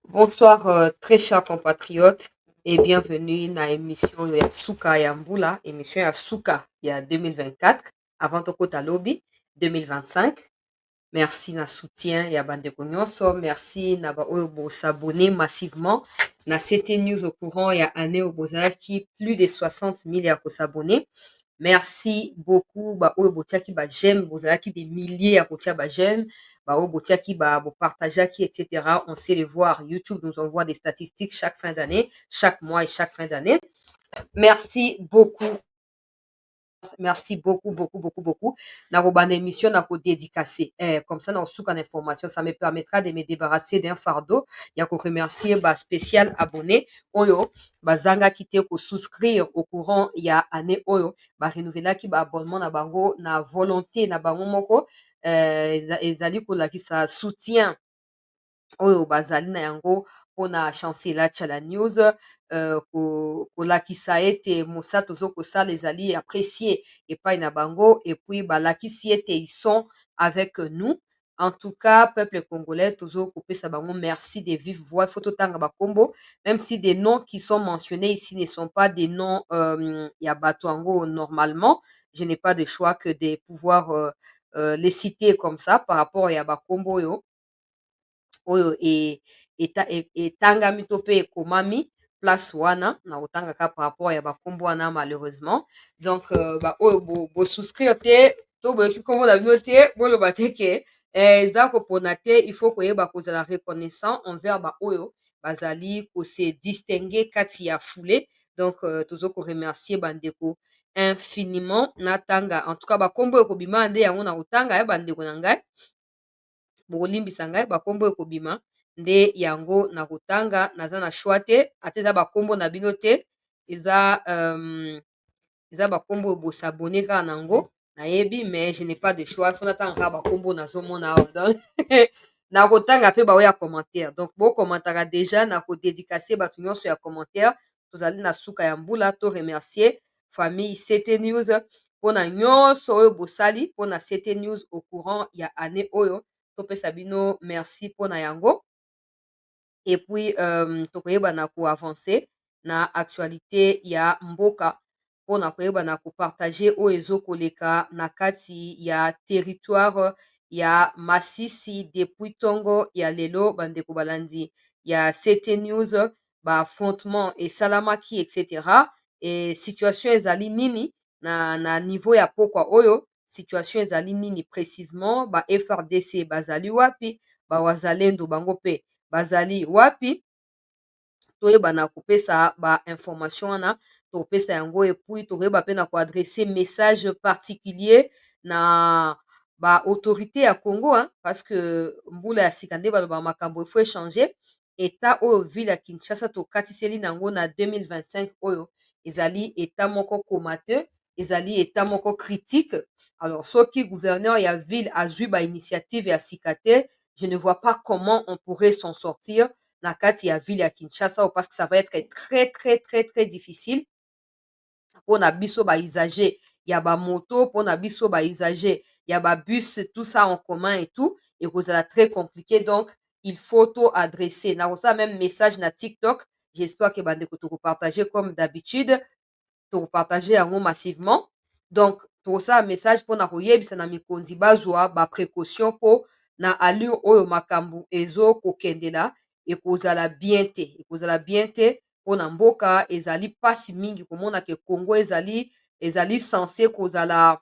Bonsoir, très chers compatriotes, et bienvenue dans l'émission ya Suka ya Mbula, émission ya Suka ya 2024, avant Tokota Lobby 2025. Merci na soutien ya bandeko nyonso, merci na ba oyo bo s'abonner massivement na CT News au courant ya année au bozalaki plus de 60 000 ya ko s'abonner. Merci beaucoup ba oyo botiaki ba j'aime, bozalaki des milliers ya kotia ba j'aime, ba oyo botiaki ba bo partageaki etc. On sait les voir. YouTube nous envoie des statistiques chaque fin d'année, chaque mois et chaque fin d'année. Merci beaucoup. Merci beaucoup, beaucoup, beaucoup, beaucoup. Narobane émission, nako dédicacé. Comme ça, dans souk en information, ça me permettra de me débarrasser d'un fardeau. Yako remercier, ba spécial abonné. Oyo, ba zanga kite ko souscrire au courant, ya année oyo. Ba renouveler ki ba abonnement na bango, na volonté na bango moko. Ezali ko la ki sa soutien oyo bazali na yango mpona chancela tya news kolakisa ete mosala tozo kosala ezali apprécié epai na bango epuis balakisi ete ils sont avec nous. En tout cas, peuple congolais, toujours kopesa bango merci de vive voix. Il faut totanga bakombo, même si des noms qui sont mentionnés ici ne sont pas des noms ya bato yango normalement. Je n'ai pas de choix que de pouvoir les citer comme ça par rapport ya bakombo oyo etangami to mpe ekomami place wana na kotangaka par rapport ya bakombo wana malheureusement. Donc baoyo bosouscrire te to boyoki nkombo na bino te boloba te ke eza kopona te, il faut koyeba kozala reconnaissant envers baoyo bazali kose distingue kati ya foule. Donc tozo koremercier bandeko infiniment natanga en tout cas bakombo ekobima nde yango na kotanga ya bandeko na ngai bokolimbisa ngai bakombo ekobima nde yango na kotanga naza na choix te ata eza bakombo na bino te eza bakombo bosabone kaka nango nayebi mais je n'ai pas de choix fo natanga kaka bakombo nazomona awa donc na kotanga mpe baoyo ya commentaire donc bokomantaka déjà na kodédicace bato nyonso ya commentaire. Tozali na suka ya mbula to remercier famille CT News mpona nyonso oyo bosali mpona CT News au courant ya année oyo topesa bino merci mpona yango epuis tokoyebana koavance na actualité ya mboka mpona koyebana kopartage oyo ezokoleka na kati ya territoire ya Masisi depuis ntongo ya lelo bandeko balandi ya CT News baaffrontement esalamaki etc. E situation ezali nini na niveau ya pokwa oyo situation ezali nini précisement ba FRDC bazali wapi bawazalendo bango mpe bazali wapi toyebana kopesa bainformation wana tokopesa yango epuis tokoyeba mpe na koadresse message particulier na baautorité ya Congo parce que mbula ya sika nde balobaka makambo efo échanger eta oyo ville ya Kinshasa tokatiseli nango na 2025 oyo ezali eta moko komateux ezali eta moko critique. Alors soki gouverneur ya ville azwi bainitiative ya sika te, je ne vois pas comment on pourrait s'en sortir na kati ya ville ya Kinshasa parce que ça va être très très très très difficile mpona biso bausager ya bamoto mpona biso bausager ya babus tout ça en commun et tout ekozala très compliqué. Donc il faut to adresser nakosala même message na TikTok. J'espère que bandeko tokopartager comme d'habitude tokopartage yango massivement. Donc tokosala message mpona koyebisa na mikonzi bazwa baprécaution mpo na allure oyo makambo ezokokendela ekozala bien te ekozala bien te mpona mboka ezali mpasi mingi komona ke Congo ezali censé kozala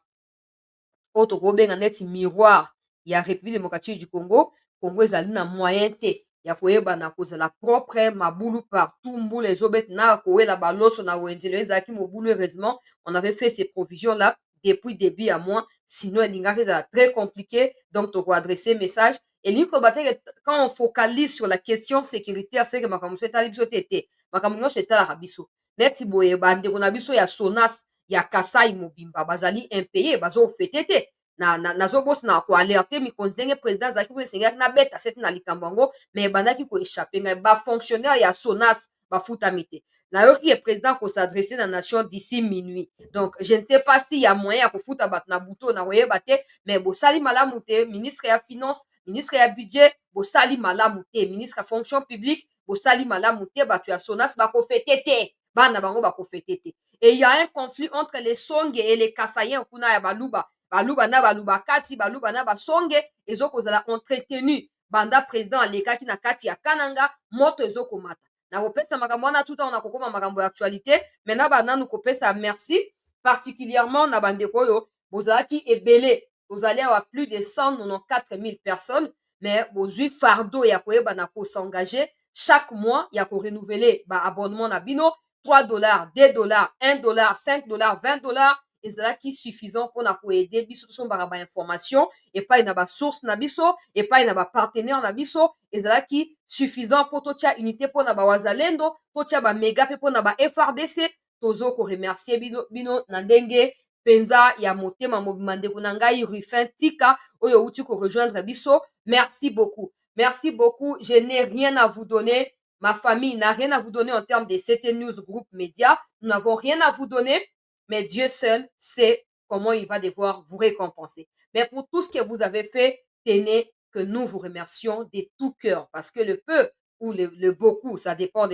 oyo tokobenga neti miroir ya République démocratique du Congo. Congo ezali na moyen te ya koyebana kozala propre mabulu partout mbula ezobeta na kowela baloso na wenzelo ezalaki mobulu. Heureusement on avait fait ces provisions là depuis début ya mois, sinon elingaki ezala très compliqué. Donc tokoadresse message elingi koloba te quand on focalise sur la question sécuritaire c'est que makambo nyonso etali biso te te makambo nyonso etalaka biso neti boye bandeko na biso ya Sonas ya Kasai mobimba bazali impayé bazofete te nazobosana koalerte mikonzi ndenge président azalaki esengaki nabeta sete na likambo yango mais ebandaki koéchappe ngai bafonctionnaire ya Sonas bafutami te nayoki le président ko s'adresser na nation d'ici minuit. Donc je ne sais pas s'il y a moyen ya kofuta bato na buto na koyeba te, mais bosali malamu te, ministre ya finance, ministre ya budget, bosali malamu te, ministre ya fonction publique, bosali malamu te, bato ya SONAS bakofete te, bana bango bakofete te. Et il y a un conflit entre les Songe et les Kassaïens kuna ya baluba. Baluba na baluba kati, baluba na basonge, ezokozala entretenu banda président alekaki na kati ya kananga, moto ezokomata. Nakopesa makambo wana tuta na kokoma makambo ya actualité, maintenant bananu kopesa merci particulièrement na bandeko oyo bozalaki ebele, bozali awa plus de 194 000 personnes, mais bozwi fardeau ya koyeba na s'engager chaque mois ya ko renouveler ba abonnement na bino $3, $2, $1, $5, $20 ezalaki suffisant mpona koede biso tosombaka bainformation epai na basource na biso epai na bapartenaire na biso ezalaki suffisant mpo totia unité mpona bawazalendo totia bamega mpe mpona ba-FRDC tozo koremercie bino na ndenge mpenza ya motema mobima ndeko na ngai Rufin Tika oyo outi korejoindre biso. Merci beaucoup, merci beaucoup. Je n'ai rien à vous donner, ma famille n'a rien à vous donner en termes de CT News Group Média, nous n'avons rien à vous donner, mais Dieu seul sait comment il va devoir vous récompenser. Mais pour tout ce que vous avez fait, tenez que nous vous remercions de tout cœur, parce que le peu ou le beaucoup, ça dépend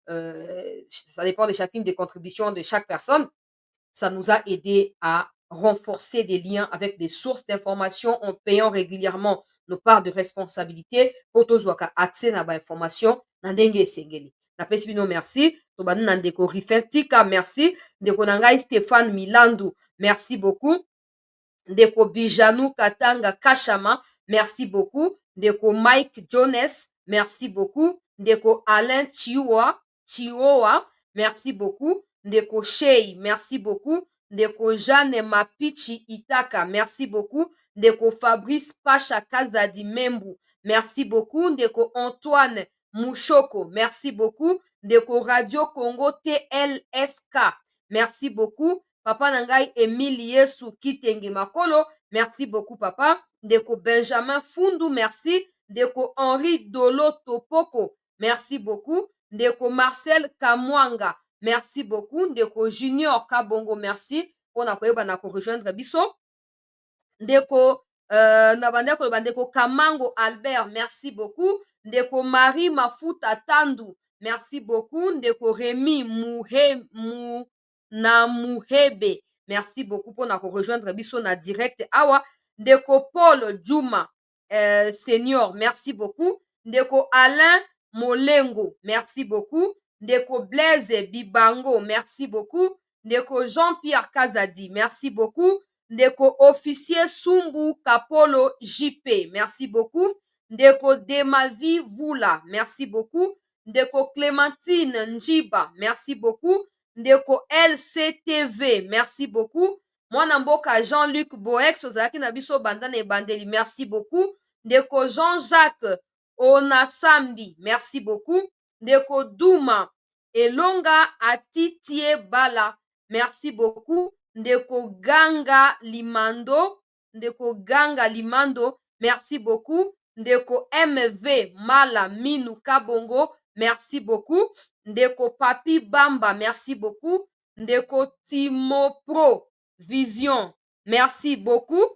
ça dépend de chacune des contributions de chaque personne. Ça nous a aidé à renforcer des liens avec des sources d'informations en payant régulièrement nos parts de responsabilité pour tozwaka accès na bainformation na ndenge esengeli. Napesi bino merci. Tobandi na ndeko Rufin Tika, merci. Ndeko na ngai Stéphane Milandu, merci beaucoup. Ndeko Bijanou Katanga Kachama, merci beaucoup. Ndeko Mike Jones, merci beaucoup. Ndeko Alain Chioa, merci beaucoup. Ndeko Shei, merci beaucoup. Ndeko Jeanne Mapichi Itaka, merci beaucoup. Ndeko Fabrice Pacha Kazadi Membu, merci beaucoup. Ndeko Antoine Mouchoko, merci beaucoup. Ndeko Radio Congo TLSK, merci beaucoup. Papa Nangai Emile Yesu Kitenge Makolo, merci beaucoup papa. Ndeko Benjamin Fundu, merci. Ndeko Henri Dolo Topoko, merci beaucoup. Ndeko Marcel Kamwanga, merci beaucoup. Ndeko Junior Kabongo, merci. Pona koyeba na ko rejoindre biso. Ndeko Ndeko Kamango Albert, merci beaucoup. Ndeko Marie Mafuta Tandu, merci beaucoup. Ndeko Rémi Muhebe, merci beaucoup pona ko rejoindre biso na direct awa. Ndeko Paul Juma Senior, merci beaucoup. Ndeko Alain Molengo, merci beaucoup. Ndeko Blaise Bibango, merci beaucoup. Ndeko Jean-Pierre Kazadi, merci beaucoup. Ndeko Officier Sumbu Kapolo JP, merci beaucoup. Ndeko Demavi Vula, merci beaucoup. Ndeko Clémentine Njiba, merci beaucoup. Ndeko LCTV, merci beaucoup. Mwana mboka Jean-Luc Boex ozalaki na biso banda na ebandeli, merci beaucoup. Ndeko Jean-Jacques Onasambi, merci beaucoup. Ndeko Douma Elonga Atitie Bala, merci beaucoup. Ndeko Ganga Limando, merci beaucoup. Ndeko MV Mala Minu Kabongo, merci beaucoup. Ndeko Papi Bamba, merci beaucoup. Ndeko Timo Pro Vision, merci beaucoup.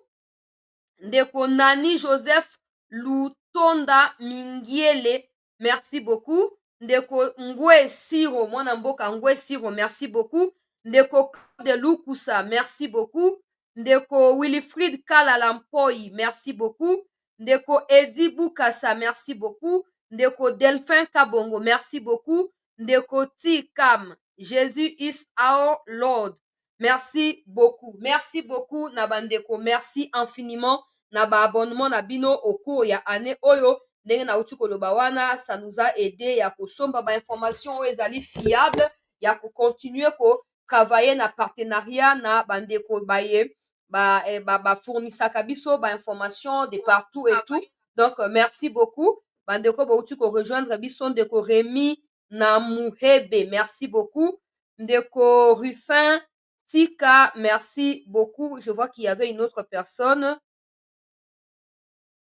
Ndeko Nani Joseph Lutonda Mingiele, merci beaucoup. Ndeko Ngwe Siro, mwana mboka Ngwe Siro, merci beaucoup. Ndeko de Lukusa, merci beaucoup. Ndeko Wilfried Kalalampoi, merci beaucoup. Ndeko Edi Bukasa, merci beaucoup. Ndeko Delphin Kabongo, merci beaucoup. Ndeko Tikam, Jésus is our Lord, merci beaucoup. Merci beaucoup na bandeko, merci infiniment na ba abonnement na bino au cours ya année oyo. Ndenge na uti koloba wana, ça nous a aidé ya kosomba ba information oyo ezali fiable, ya ko continuer ko travailler na partenariat na bandeko baye ba fournisaka biso ba information de partout et tout. Donc merci beaucoup bandeko bauti ko rejoindre biso. Ndeko Rémi na Muhebe, merci beaucoup. Ndeko Rufin Tika, merci beaucoup. Je vois qu'il y avait une autre personne.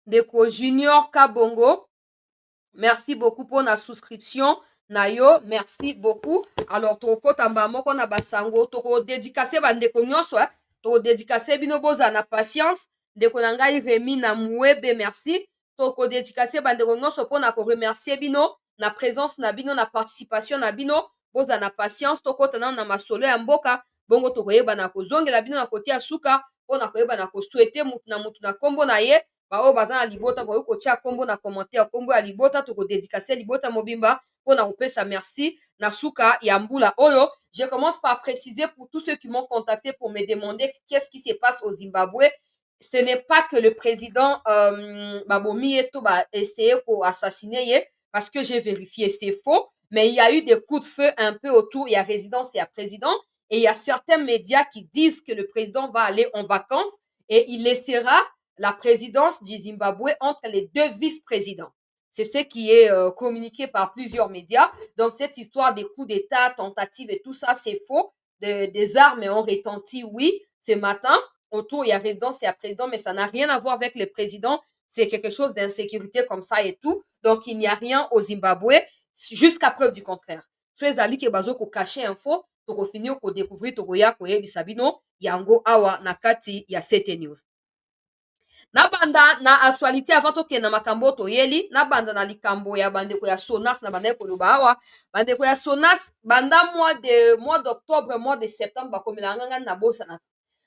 Ndeko Junior Kabongo, merci beaucoup pour la souscription. na yo. Merci beaucoup. Alors tokotamba moko na basango toko dédicacer bandeko nyonso, toko dédicacer bino boza na patience. Ndeko na ngai Remi na Muebe, merci. Toko dédicacer bandeko nyonso pona ko remercier bino na présence na bino na participation na bino. Boza na patience tokota na masolo ya mboka bongo tokoyeba na kozongela bino na kotia suka pona koyeba na kosouhaiter mutu na kombo na ye. Bao baza na libota boyo kotia kombo na commentaire kombo ya libota toko dédicacer libota mobimba pona kopesa merci na suka ya mbula oyo. Je commence par préciser pour tous ceux qui m'ont contacté pour me demander qu'est-ce qui se passe au Zimbabwe. Ce n'est pas que le président Babomi Eto ba essayé pour assassiner parce que j'ai vérifié, c'est faux. Mais il y a eu des coups de feu un peu autour. Il y a résidence et il y a président. Et il y a certains médias qui disent que le président va aller en vacances et il laissera la présidence du Zimbabwe entre les deux vice-présidents. C'est ce qui est communiqué par plusieurs médias. Donc, cette histoire des coups d'État, tentatives et tout ça, c'est faux. Des armes ont retenti, oui, ce matin. Autour, il y a résidence et il y a président, mais ça n'a rien à voir avec le président. C'est quelque chose d'insécurité comme ça et tout. Donc, il n'y a rien au Zimbabwe jusqu'à preuve du contraire. Soyez ali ke bazo ko cacher info, to ko finir ko découvrir to ko ya ko yebisa bino yango awa na kati ya CT News. Na banda na actualité avant tokende na makambo toyeli, na banda na likambo ya bandeko ya Sonas na banda koloba awa, bandeko ya Sonas banda mois d'octobre, mois de septembre bakomela nganga na bosana.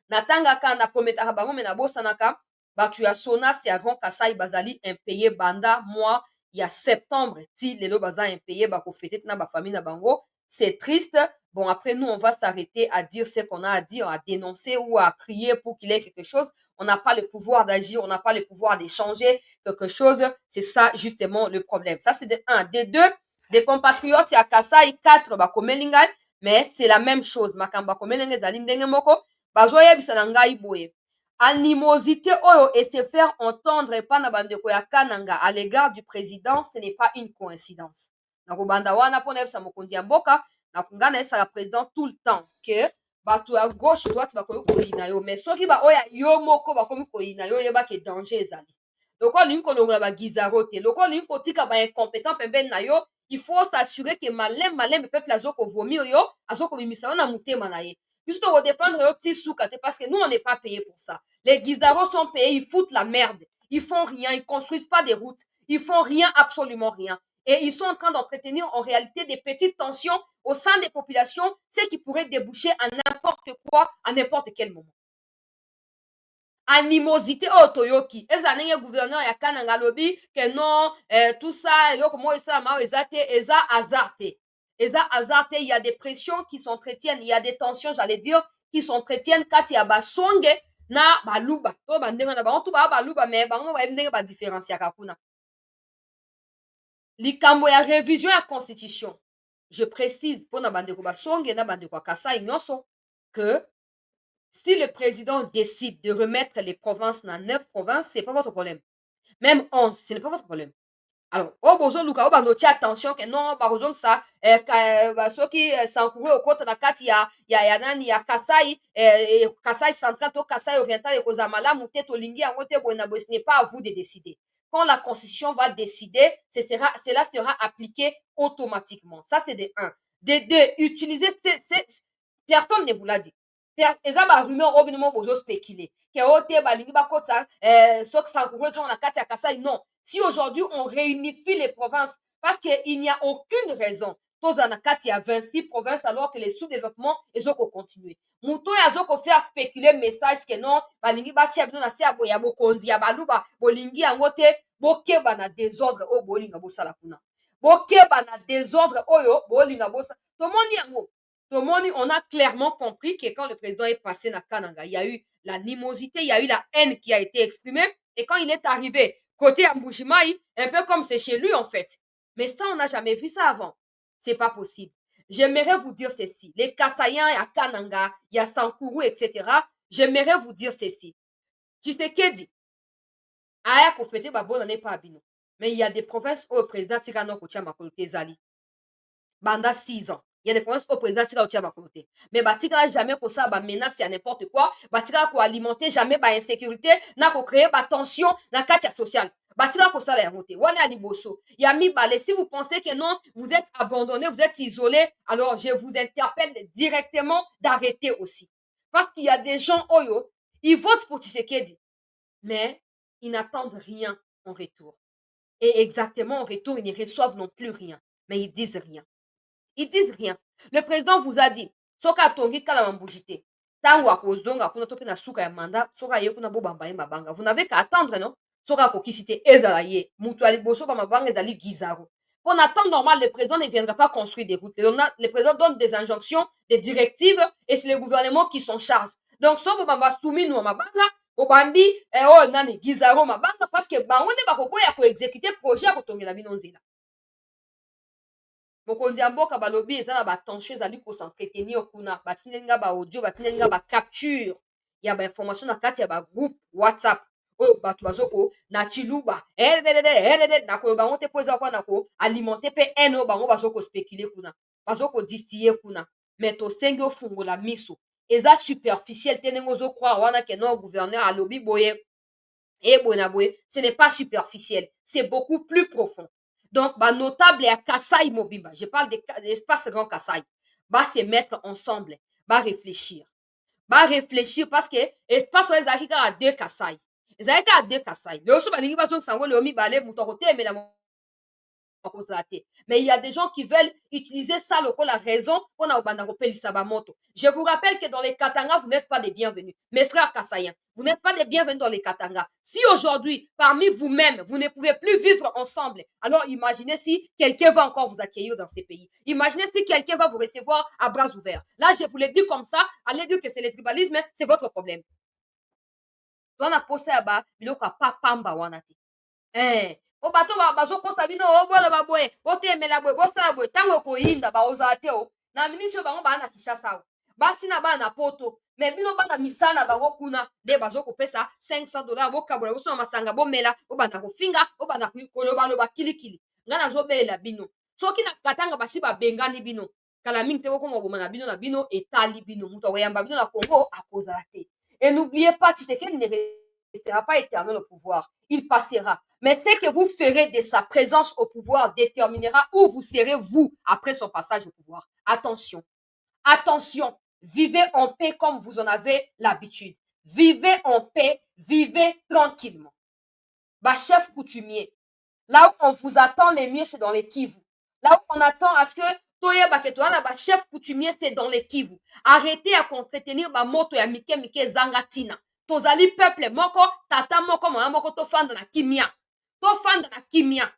Na tangaka na prometaka bango me na bosanaka batu ya Sonas ya Grand Kasai bazali impayé banda mois ya septembre ti lelo baza impayé bakofete na ba famille na bango. C'est triste. Bon, après, nous, on va s'arrêter à dire ce qu'on a à dire, à dénoncer ou à crier pour qu'il y ait quelque chose. On n'a pas le pouvoir d'agir, on n'a pas le pouvoir d'échanger quelque chose. C'est ça, justement, le problème. Ça, c'est de un. De deux, des compatriotes, il y a Kasai, 4, bakomelingai, mais c'est la même chose. Makamba komelingai zali ndenge moko, bazoya bisananga iboye. Animosité oyo et se faire entendre par na bandeko ya Kananga à l'égard du président, ce n'est pas une coïncidence. Nakobanda wana pona yebisa mokonzi ya mboka nga na esala président tout le temps que bato ya gauche droite bakoki koyina yo mais soki baoya yo moko bakomi koyina yo oyebaka danger ezali lokola olingi kolongola bagizaro te lokola olingi kotika baincompétent pembeni na yo il faut s'assurer ke malembe peuple azokovomi oyo azokobimisa yo na motema na ye biso tokodéfendre yo ti suka te parce que nous on n'est pas payé pour ça. Les guizaros sont payés, ils foutent la merde, ils font rien, ils construisent pas des routes, ils font rien, absolument rien. Et ils sont en train d'entretenir en réalité des petites tensions au sein des populations, ce qui pourrait déboucher à n'importe quoi, à n'importe quel moment. Animosité oh toyoki eza ndenge gouverneur ya Kananga lobi que non tout ça eloko mo esa ma ezate eza azarte il y a des pressions qui s'entretiennent, il y a des tensions, j'allais dire, qui s'entretiennent kati ya basonge na baluba to bandenga na bango to baluba mais bango ba ndenge ba différencier kuna. Likambo ya révision ya constitution. Je précise pour na bandeko basonge na bandeko Kasai nyonso que si le président décide de remettre les provinces dans 9 provinces, c'est pas votre problème. Même 11, ce n'est pas votre problème. Alors, au besoin luka au bando tia attention que non ba besoin ça soki sankuru okota na kati ya nani ya Kasai Kasai central to Kasai oriental et kozamala muté to lingi yango te boina bo, ce n'est pas à vous de décider. Quand la constitution va décider, cela sera appliqué automatiquement. Ça c'est de 1. De 2, utiliser personne ne vous l'a dit. Eza ba rumeur obinement bozo spéculer. Ke ote ba lingi ba kota soki sankuru na kati ya Kasai non. Si aujourd'hui on réunifie les provinces, parce qu'il n'y a aucune raison, tozana kati ya 26 provinces alors que les sous-développements ezoko continuer. Muto yazoko faire spéculer message que non, balingi batia bino na se ya bokonzi ya baluba, bolingi yango te, bokeba na désordre o bolinga bosala kuna. Bokeba na désordre oyo bolinga bosala. Tomoni yango. Tomoni, on a clairement compris que quand le président est passé na Kananga, il y a eu l'animosité, il y a eu la haine qui a été exprimée et quand il est arrivé côté Mbujimayi, un peu comme c'est chez lui en fait. Mais ça, on n'a jamais vu ça avant. C'est pas possible. J'aimerais vous dire ceci. Les Kasaïens, il y a Kananga, il y a Sankuru, etc. J'aimerais vous dire ceci. Tu sais qu'est dit? Aya kofete babona n'est pas abino. Mais il y a des provinces où le président Tirano Kotia Makolote Zali. Banda 6 ans. Il y a des provinces où le président Tirano Kotia Makolote. Mais batika jamais pour ça, ba menace à n'importe quoi. Batika ko alimenter jamais ba insécurité, na ko créer ba tension na katia sociale. Batika kosala yango te. Wana liboso. Ya mibale, si vous pensez que non, vous êtes abandonné, vous êtes isolé, alors je vous interpelle directement d'arrêter aussi. Parce qu'il y a des gens, oyo, ils votent pour Tshisekedi, mais ils n'attendent rien en retour. Et exactement en retour, ils ne reçoivent non plus rien. Mais ils disent rien. Ils disent rien. Le président vous a dit, soka tongi kala mambujite. Tango akozonga kuna tope na suka ya manda, soka ye kuna bo bamba ye mabanga. Vous n'avez qu'à attendre, non? Soka kokisite ezala ye. Mutu ali boso ba mabanga ezali gizaro. En attendant normal, le président ne viendra pas construire des routes. Le président donne des injonctions, des directives, et c'est le gouvernement qui s'en charge. Donc, so bo bamba soumi no mabanga, obambi, oh nani gizaro mabanga, parce que bango ne bakoboya ko exécuter projet ya kotongela bino nzela. mokonzi ya mboka balobi eza na batension ezali kosentreten kuna batindeli nga baaudio batindeli nga bacapture ya bainformation na kati ya bagroupe whatsapp oyo bato bazoko na chiluba nakoyoba bango te mpo eza kwa na koalimente mpe ene oyo bango bazokospekule kuna bazokodistille kuna me tosengi ofungola miso eza superficiel te ndenge ozokroire wana ke non gouverneur alobi boye boye na boye ce n'est pas superficiel c'est beaucoup plus profond. Donc, bah, notable à Kassai Mobimba, je parle de l'espace Grand Kassai, va se mettre ensemble, va réfléchir parce que espace les Africains à deux Kassai. Les Africains à deux Kassai. Le aussi, bah, les gens sont le mi balé, mouton côté, mais la mais il y a des gens qui veulent utiliser ça la raison pour moto. Je vous rappelle que dans les Katanga, vous n'êtes pas des bienvenus. Mes frères Kassaïens, vous n'êtes pas des bienvenus dans les Katanga. Si aujourd'hui, parmi vous-même, vous ne pouvez plus vivre ensemble, alors imaginez si quelqu'un va encore vous accueillir dans ces pays. Imaginez si quelqu'un va vous recevoir à bras ouverts. Là, je vous l'ai dit comme ça, allez dire que c'est le tribalisme, c'est votre problème. On a posé à bas, il pas pamba wanati. O bato bazokosa bino obona baboye botemela boye bosala boye ntango ekoyinda baozala te o na miniti oyo bango baa na kinshasa awa basi na bana na poto me bino bana misala na bango kuna nde bazokopesa $500 bokabola bosona masanga bomela bobanda kofinga bobanda kolobaloba kilikili ngai nazobelela bino soki na katanga basi babengani bino kala mingi te bokonga boma na bino etali bino moto akoyamba bino na kongo akozala te et n'oubliez pas Tshisekedi ne restera pas éternel au pouvoir il passera. Mais ce que vous ferez de sa présence au pouvoir déterminera où vous serez, vous, après son passage au pouvoir. Attention. Attention. Vivez en paix comme vous en avez l'habitude. Vivez en paix. Vivez tranquillement. Bah, chef coutumier. Là où on vous attend les mieux, c'est dans les Kivu. Là où on attend à ce que chef coutumier, c'est dans les Kivu. Arrêtez à entretenir ma moto ya mike zangatina. Tozali peuple moko, tata moko, mama moko, tofanda na kimia. Tofanda na kimia.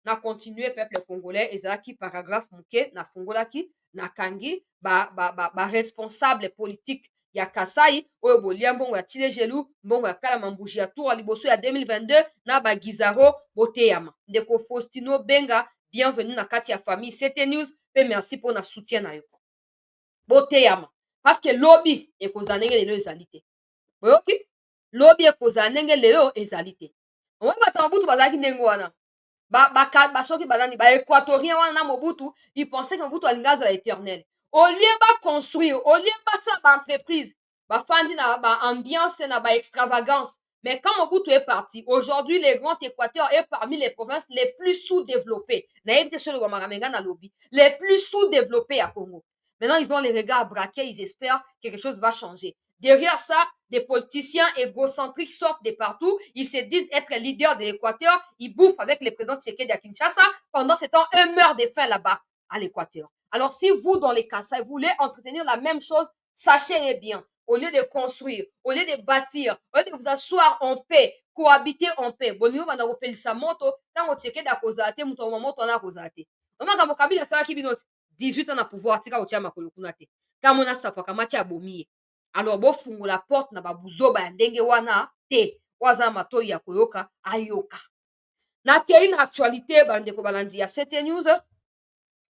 Na continuer peuple congolais, ezalaki paragraphe muke, na fungolaki, na kangi, responsable politique ya Kasai, oyo bolia mbongo ya tile jelu, mbongo ya kala mambuji ya tour liboso ya 2022, na bagizaro boteyama. Ndeko Faustino Benga, bienvenue na kati ya famille CT News, pe merci pour na soutien na yo. Boteyama. Parce que lobby ekozala ndenge lelo ezali te boyoki lobby ekozala ndenge lelo ezali te omoi bato ya mobutu bazalaki ndenge wana basoki balani baéquatorien wana na mobutu ipense ke mobutu alingi azala éternel au lieu baconstruire au lieu basala baentreprise bafandi na baambiance na baextravagance mais quand mobutu est parti aujourd'hui le grand équateur est parmi les provinces les plus sous-développées nayebi te solo bamangamenga na lobby les plus sous-développées à Congo. Maintenant, ils ont les regards braqués, ils espèrent que quelque chose va changer. Derrière ça, des politiciens égocentriques sortent de partout. Ils se disent être leaders de l'Équateur. Ils bouffent avec les présidents Tshisekedi à Kinshasa. Pendant ce temps, eux meurent de faim là-bas, à l'Équateur. Alors, si vous, dans les Kassai, vous voulez entretenir la même chose, sachez-le bien. Au lieu de construire, au lieu de bâtir, au lieu de vous asseoir en paix, cohabiter en paix, bolingo banda kopelisa moto, tango Tshisekedi akozala te, muto moto wana akozala te. Omaka Kabila asalaki bino 18 ans na pouvoir tika otia makolo kuna te kamona sapaka mati abomi ye alors bofungola porte na babuzoba ya ndenge wana te waza matoi ya koyoka ayoka nakei na actualité bandeko balandi ya CT News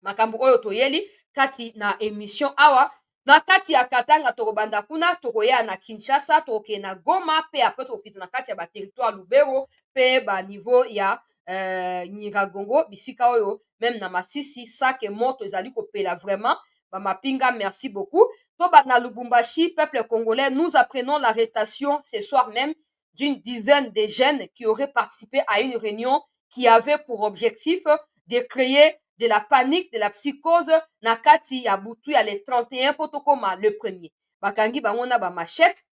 makambo oyo toyeli kati na émission awa na kati ya Katanga tokobanda kuna tokoya na Kinshasa tokokende na Goma pe après tokokita na kati ya baterritoire Lubero pe baniveau ya Nyiragongo bisika oyo même na Masisi sake moto ezali kopela vraiment bamapinga merci beaucoup to bana Lubumbashi peuple congolais nous apprenons l'arrestation ce soir même d'une dizaine de jeunes qui auraient participé à une réunion qui avait pour objectif de créer de la panique, de la psychose na kati ya butu ya le 31 potokoma le premier. Bakangi bango na ba machette,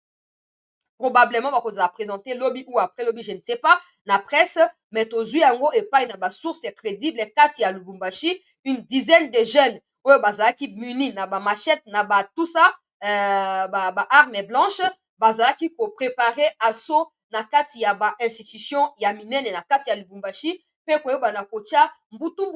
probablement bakozala présenter lobby ou après lobby, je ne sais pas, na presse, mais tozwi yango epai na basource crédible kati ya Lubumbashi, une dizaine de jeunes oyo bazalaki muni na bamachette na ba tout ça, arme blanche, bazalaki koprépare assaut na kati ya bainstitution ya minene na kati ya Lubumbashi mpe koyebana kotia mbutu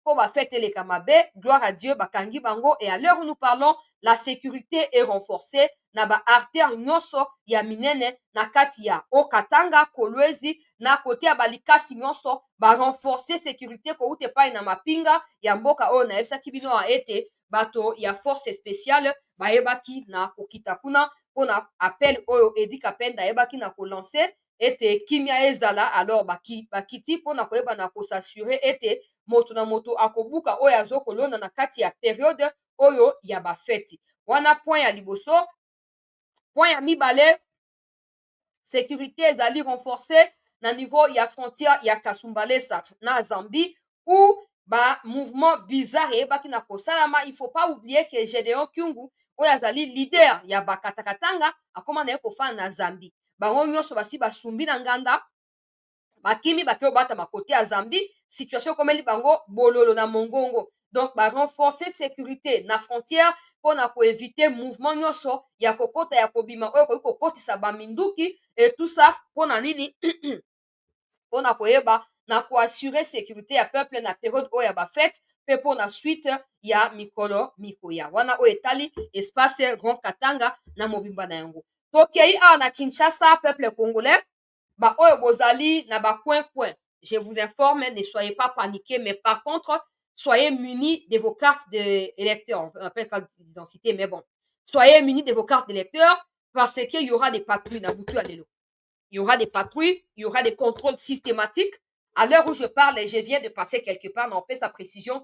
mpo bafete eleka mabe. Gloire à Dieu, bakangi bango, et à l'heure où nous parlons, la sécurité est renforcée na baartère nyonso ya minene na kati ya Okatanga, Kolwezi na kote ya balikasi nyonso barenforce sécurité kouta epai na mapinga ya mboka oyo nayebisaki bino ete bato ya force spéciale bayebaki na kokita kuna mpona appel oyo Edi Kapenda ayebaki na kolanse ete kimia ezala. Alors bakiti mpona koyeba na kosasure ete moto na moto akobuka oyo azokolonda na kati ya periode oyo ya bafeti wana. Point ya liboso. Point ya mibale, sécurité ezali renforcée na niveau ya frontière ya Kasumbalesa na Zambie où ba mouvement bizarre eyebaki na kosalama. Il faut pas oublier que Gédéon Kyungu oyo azali leader ya bakatakatanga akoma na ye kofana na Zambie. Bango nyonso basi basumbi na nganda bakimi bake obatama kote ya Zambie, situation komeli bango bololo na mongongo. Donc barenforce sécurité na frontière mpona koevite mouvement nyonso ya kokota ya kobima oyo koki kokotisa baminduki et tout ça mpona nini mpona koyeba na koassure sécurité ya peuple na période oyo ya bafete mpe mpona suite ya mikolo mikoya wana oyo etali espace Grand Katanga na mobimba na yango. Tokei awa na Kinshasa, peuple congolais oyo bozali na coin, je vous informe, ne soyez pas paniqués, mais par contre soyez munis de vos cartes d'électeurs. On appelle carte d'identité, mais bon, soyez munis de vos cartes d'électeurs parce qu'il y aura des patrouilles dans Boutou Alelo. Il y aura des patrouilles, il y aura des contrôles systématiques. À l'heure où je parle, je viens de passer quelque part, n'en fait sa précision.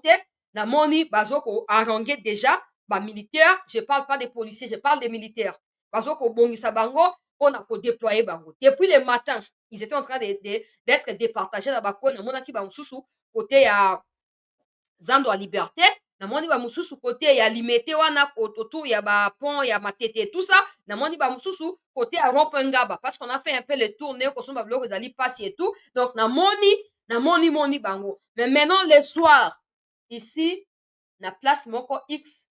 Na moni bazoko arrangé déjà, militaires, je parle pas des policiers, je parle des militaires. Bazoko bongisa bango, on a déployer bango. Depuis le matin, ils étaient en train d'être départagés dans Bako, na mona ki ba mususu côté ya Zando à Liberté, namoni ba mususu côté ya Limete wana autour ya ba pont ya Matete tout ça, namoni ba mususu côté ya Rompengaba parce qu'on a fait un peu le tour néo kosomba bloko ezali passe et tout. Donc namoni bango. Mais maintenant le soir ici na place moko X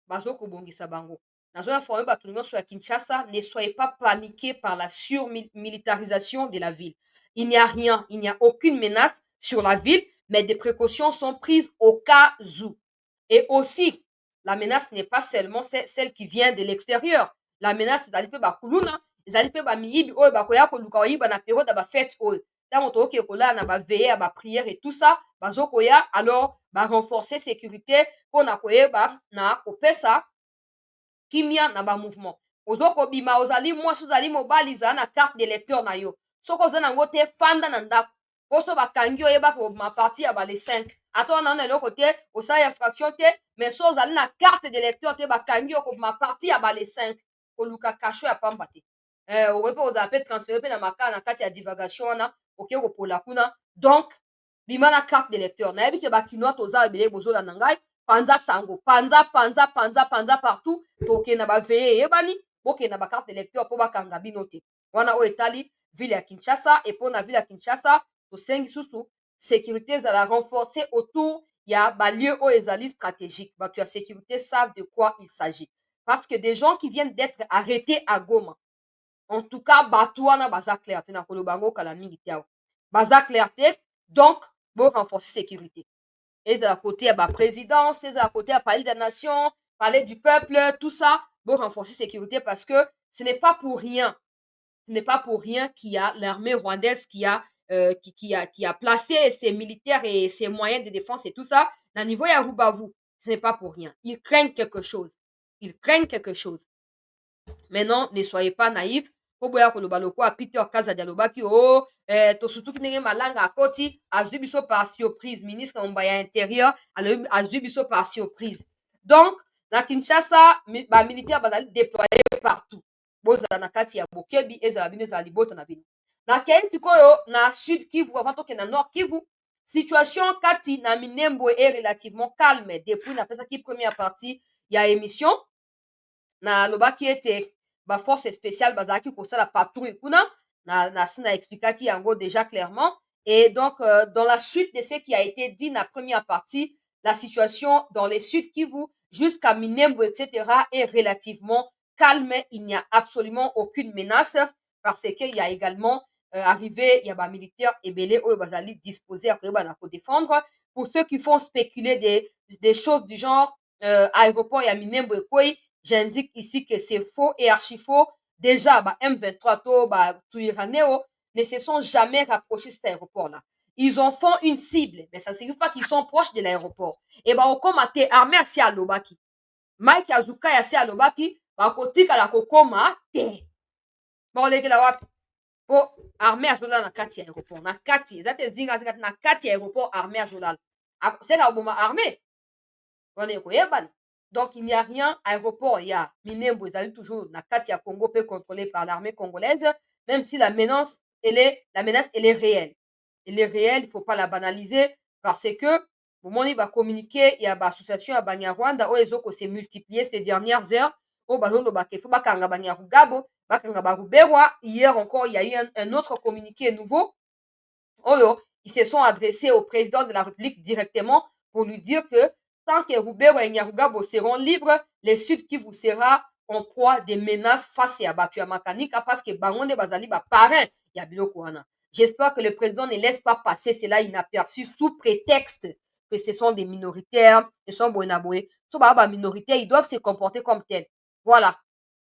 bazoko bongisa bango. Nazo informer bato nyonso ya Kinshasa, ne soyez pas paniqués par la surmilitarisation de la ville. Il n'y a rien, il n'y a aucune menace sur la ville, mais des précautions sont prises au cas où. Et aussi, la menace n'est pas seulement celle qui vient de l'extérieur. La menace ezali mpe bakuluna, ezali mpe bamiyibi oyo bakoya koluka oyiba na periode ya bafete oyo. Ntango tokoki kolala na baveye ya bapriere et tout ça, bazokoya alors barenforce sécurité mpona koyeba na kopesa kimia na bamouvement. Ozokobima ozali mwasi ozali mobali zala na carte d'électeur na yo. Soki oza nango te fanda na ndako poso bakangi oyeba kobima parti ya bale 5 ata wana na eloko te osala infraction te, mais so ozali na carte d'électeur te bakangi yo kobima parti ya bale 5 koluka kasho ya pamba te. Okoki mpe kozala mpe transféré mpe na makala na kati ya divagation wana oke kopola kuna. Donc bima na carte d'électeur. Nayebi ke bakinois toza ebele bozolanda ngai panza sango panza partout tokende na baveye eyebani bokende na bacarte d'électeur mpo bakanga bino te wana oyo etali ville ya Kinshasa. Et mpona ville ya Kinshasa tosengi susu sécurité ezala renforcée autour ya balieu oyo ezali stratégique. Bato ya sécurité savent de quoi il s'agit parce que des gens qui viennent d'être arrêtés à Goma, en tout cas bato wana baza clair te na koloba yango kala mingi te awa baza clair te. Donc bo renforcer sécurité ezala côté ya baprésidence, ezala côté ya palais des nations, palais du peuple, tout ça bo renforcer sécurité parce que ce n'est pas pour rien qu'il y a l'armée rwandaise qui a placé ses militaires et ses moyens de défense et tout ça na niveau ya Rubavu. Ce n'est pas pour rien, ils craignent quelque chose. Maintenant ne soyez pas naïfs po boya koloba lokwa Peter Kazadi alobaki tosutuki ndenge malanga akoti azwi biso par surprise. Ministre na mba ya intérieur azwi biso par surprise. Donc na Kinshasa bamilitaire bazali déployé partout. bozala na kati ya bokebi ezala bino ezala libota na bino. Nakei sikoyo na sud Kivu avant toke na nord Kivu, situation kati na Minembwe est relativement calme depuis napesaki première partie ya émission nalobaki ete baforce spéciale bazalaki kosala patrouille kuna na si na explikaki yango déjà clairement. Et donc dans la suite de ce qui a été dit na première partie, la situation dans les sud Kivu jusqu'à Minembwe etc est relativement calme, il n'y a absolument aucune menace parce qu'il y a également arrivé, il y a des militaires ebele oyo bazali disposés à défendre. Pour ceux qui font spéculer des choses du genre aéroport ya Minembwe ekwei, j'indique ici que c'est faux et archi faux. Déjà, M23 to Tuiraneo ne se sont jamais rapprochés de cet aéroport-là. Ils en font une cible, mais ça ne signifie pas qu'ils sont proches de l'aéroport. Et au komate armée asi alobaki. Mike Azuka asi alobaki, bakotika la kokoma te. Lekela wapi? Po armée azolala na kati ya aéroport. Na kati, ezate zinga na kati ya aéroport armée azolala. C'est la bomba armée. On est koyebana. Donc, il n'y a rien. Aéroport, il y a Minembwe, ils allaient toujours na kati ya Congo, peut contrôlé par l'armée congolaise, même si la menace, elle est réelle. Elle est réelle, il ne faut pas la banaliser, parce que, au moment où il va communiquer, il y a une association à Banyarwanda, où ils ont s'est multiplié ces dernières heures, où il faut bakanga Banyarugabo, bakanga Baruberwa. Hier encore, il y a eu un autre communiqué nouveau, où ils se sont adressés au président de la République directement pour lui dire que tant que Rubero et Nyarugabo seront libres, les Sud Kivu sera en proie des menaces face à Batu Makanika parce que Bangonde Bazali ba parrain ya biloko wana. J'espère que le président ne laisse pas passer cela inaperçu sous prétexte que ce sont des minoritaires, ce sont bonaboé. So ba minoritaires, ils doivent se comporter comme tels. Voilà.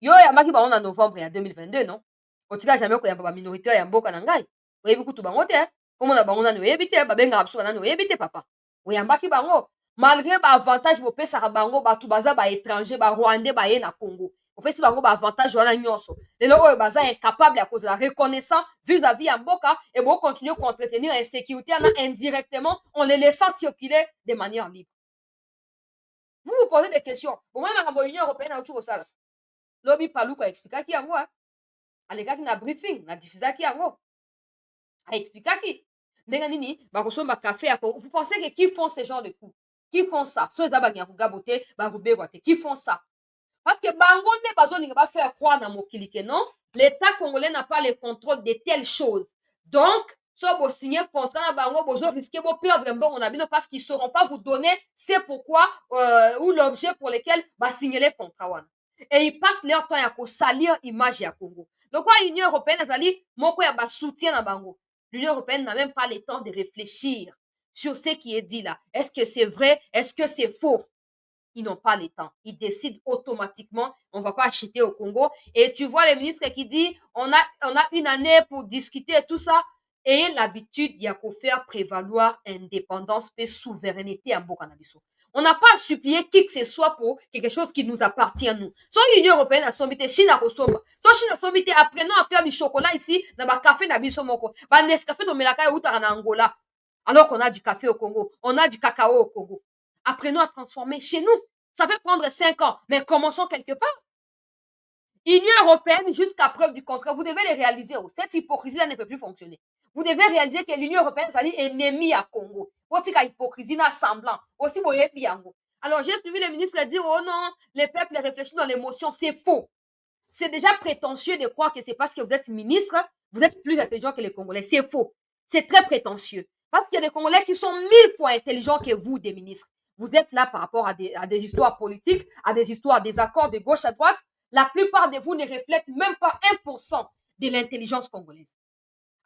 Yo ya maki ba en novembre ya 2022 non? Otika jamais ko ya ba minoritaire ya mboka na ngai. Oyebi kutu bango te. Komo na bango na oyebi te, ba benga biso na oyebi te papa. Oyambaki bango. Malgré avantage bopesaka bango bato baza étranger Rwandais baye na Congo opesi bango avantage wana nyonso lelo oyo baza incapable ya kozala reconnaissant vis-à-vis ya mboka et continuer qu'entretenir insécurité wana indirectement en les laissant circuler de manière libre. Vous vous posez des questions. Bomoi makambo Union européenne auti kosala lobi Paluku aexplikaki yango alekaki na briefing na diffusaki yango aexplikaki ndenge nini bakosomba café ya Congo. Vous pensez que qui font ce genre de coups? Qui font ça? Ceux qui font ça. Parce que bango ne bazolinga ba faire croire na mokili que non, l'État congolais n'a pas le contrôle de telles choses. Donc, so bo signer contrat na bango bozo risquer bo perdre mbongo na bino parce qu'ils sauront pas vous donner c'est pourquoi ou l'objet pour lequel ba signer les contrats wana. Et ils passent leur temps à ko salir image ya Congo. Donc quoi l'Union européenne azali moko ya ba soutien na bango. L'Union européenne n'a même pas le temps de réfléchir sur ce qui est dit là. Est-ce que c'est vrai? Est-ce que c'est faux? Ils n'ont pas le temps. Ils décident automatiquement, on ne va pas acheter au Congo. Et tu vois le ministre qui dit, on a une année pour discuter et tout ça. Et l'habitude, il y a qu'à faire prévaloir indépendance et souveraineté en Bokanabiso. On n'a pas à supplier qui que ce soit pour quelque chose qui nous appartient à nous. Soit l'Union européenne a sombité, Chine a resomba. Soit Chine a sombité, apprenons à faire du chocolat ici, dans le café Nabiso Moko. Bah, Nescafé de Melaka ou en Angola. Alors qu'on a du café au Congo, on a du cacao au Congo. Apprenons à transformer chez nous. Ça peut prendre 5 ans, mais commençons quelque part. Union européenne, jusqu'à preuve du contraire, vous devez les réaliser. Cette hypocrisie-là ne peut plus fonctionner. Vous devez réaliser que l'Union européenne, c'est ennemi à Congo. Votre hypocrisie n'a semblant. Aussi, alors, j'ai suivi le ministre dire, oh non, les peuples réfléchissent dans l'émotion. C'est faux. C'est déjà prétentieux de croire que c'est parce que vous êtes ministre, vous êtes plus intelligent que les Congolais. C'est faux. C'est très prétentieux. Parce qu'il y a des Congolais qui sont 1000 fois intelligents que vous, des ministres. Vous êtes là par rapport à des histoires politiques, à des histoires, des accords de gauche à droite. La plupart de vous ne reflètent même pas 1% de l'intelligence congolaise.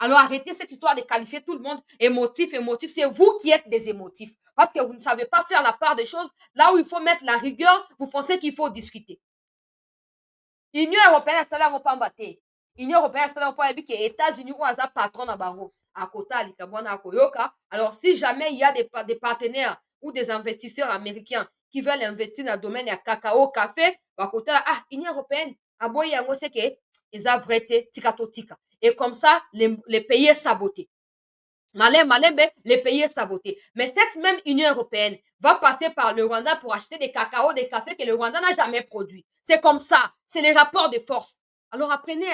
Alors arrêtez cette histoire de qualifier tout le monde émotif. C'est vous qui êtes des émotifs. Parce que vous ne savez pas faire la part des choses. Là où il faut mettre la rigueur, vous pensez qu'il faut discuter. Union européenne, c'est là où on peut Union européenne, c'est là où on peut dire que les États-Unis ont un patron à Bango. À côté, à Koyoka. Alors, si jamais il y a des partenaires ou des investisseurs américains qui veulent investir dans le domaine de cacao, café, à côté, Union européenne, à Boyango, c'est que ils ont vraité tikato tika. Et comme ça, les pays sabotés. Malin, les pays sabotés. Mais cette même Union européenne va passer par le Rwanda pour acheter des cacao, des cafés que le Rwanda n'a jamais produit. C'est comme ça. C'est les rapports de force. Alors apprenez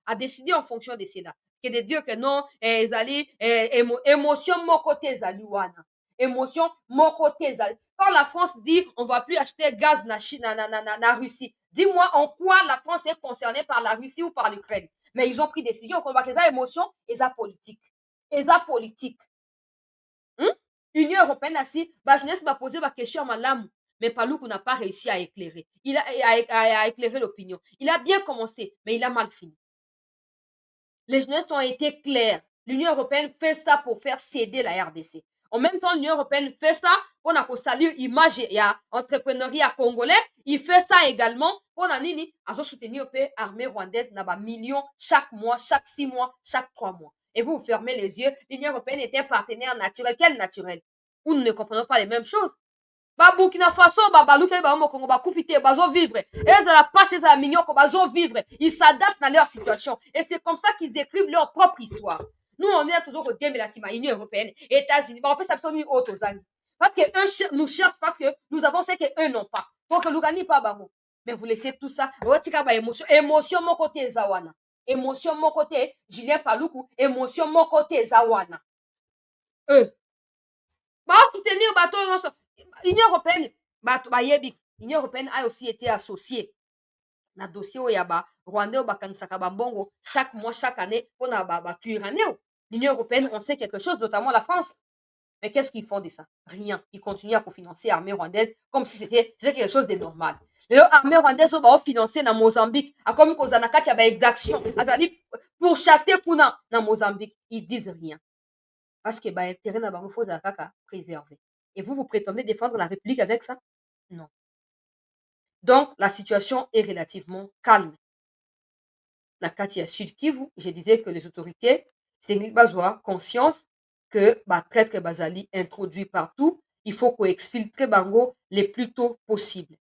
à décider en fonction de cela. Que de dire que non, ezali, émotion mon côté ezali wana. Émotion mon côté ezali. Quand la France dit on va plus acheter gaz na Chine, na Russie, dis-moi en quoi la France est concernée par la Russie ou par l'Ukraine. Mais ils ont pris décision qu'on va que ça émotion et ça politique. Et ça politique. Union européenne assis, bah jeunesse m'a posé ma question à malamu. Mais Palouk n'a pas réussi à éclairer. À éclairer l'opinion. Il a bien commencé, mais il a mal fini. Les jeunesses ont été claires. L'Union européenne fait ça pour faire céder la RDC. En même temps, l'Union européenne fait ça pour saluer l'image et l'entrepreneuriat congolais. Il fait ça également pour soutenir l'armée rwandaise dans millions chaque mois, chaque 6 mois, chaque 3 mois. Et vous fermez les yeux. L'Union européenne est un partenaire naturel. Quel naturel? Nous ne comprenons pas les mêmes choses. Burkina Faso, baluke ba Congo ba kupite bazo vivre. Elles la passe à mignon ko bazo vivre. Ils s'adaptent à leur situation et c'est comme ça qu'ils écrivent leur propre histoire. Nous on est toujours au début de la Union européenne, États-Unis, on peut s'abstenir autres années. Parce que eux nous cherchent parce que nous avons ce que eux n'ont pas. Donc nous gagnons pas bango. Mais vous laissez tout ça, émotion mon côté zawana. Émotion mon côté Julien Paluku, émotion mon côté zawana. Bah soutenir bateau Union européenne, l'Union européenne a aussi été associée dans le dossier où il y a Rwandais ou Bakanisaka Bambongo chaque mois, chaque année, pour tuer l'Union européenne, on sait quelque chose, notamment la France. Mais qu'est-ce qu'ils font de ça? Rien. Ils continuent à financer l'armée rwandaise comme si c'était quelque chose de normal. L'armée rwandaise va financer dans Mozambique, comme quand on a des exactions, pour chasser Kuna dans Mozambique. Ils disent rien. Parce que l'intérêt n'a pas faut préserver. Et vous prétendez défendre la République avec ça? Non. Donc, la situation est relativement calme. Na Katia Sud Kivu, je disais que les autorités, c'est une conscience que traître Bazali introduit partout, il faut qu'on exfiltre Bango le plus tôt possible.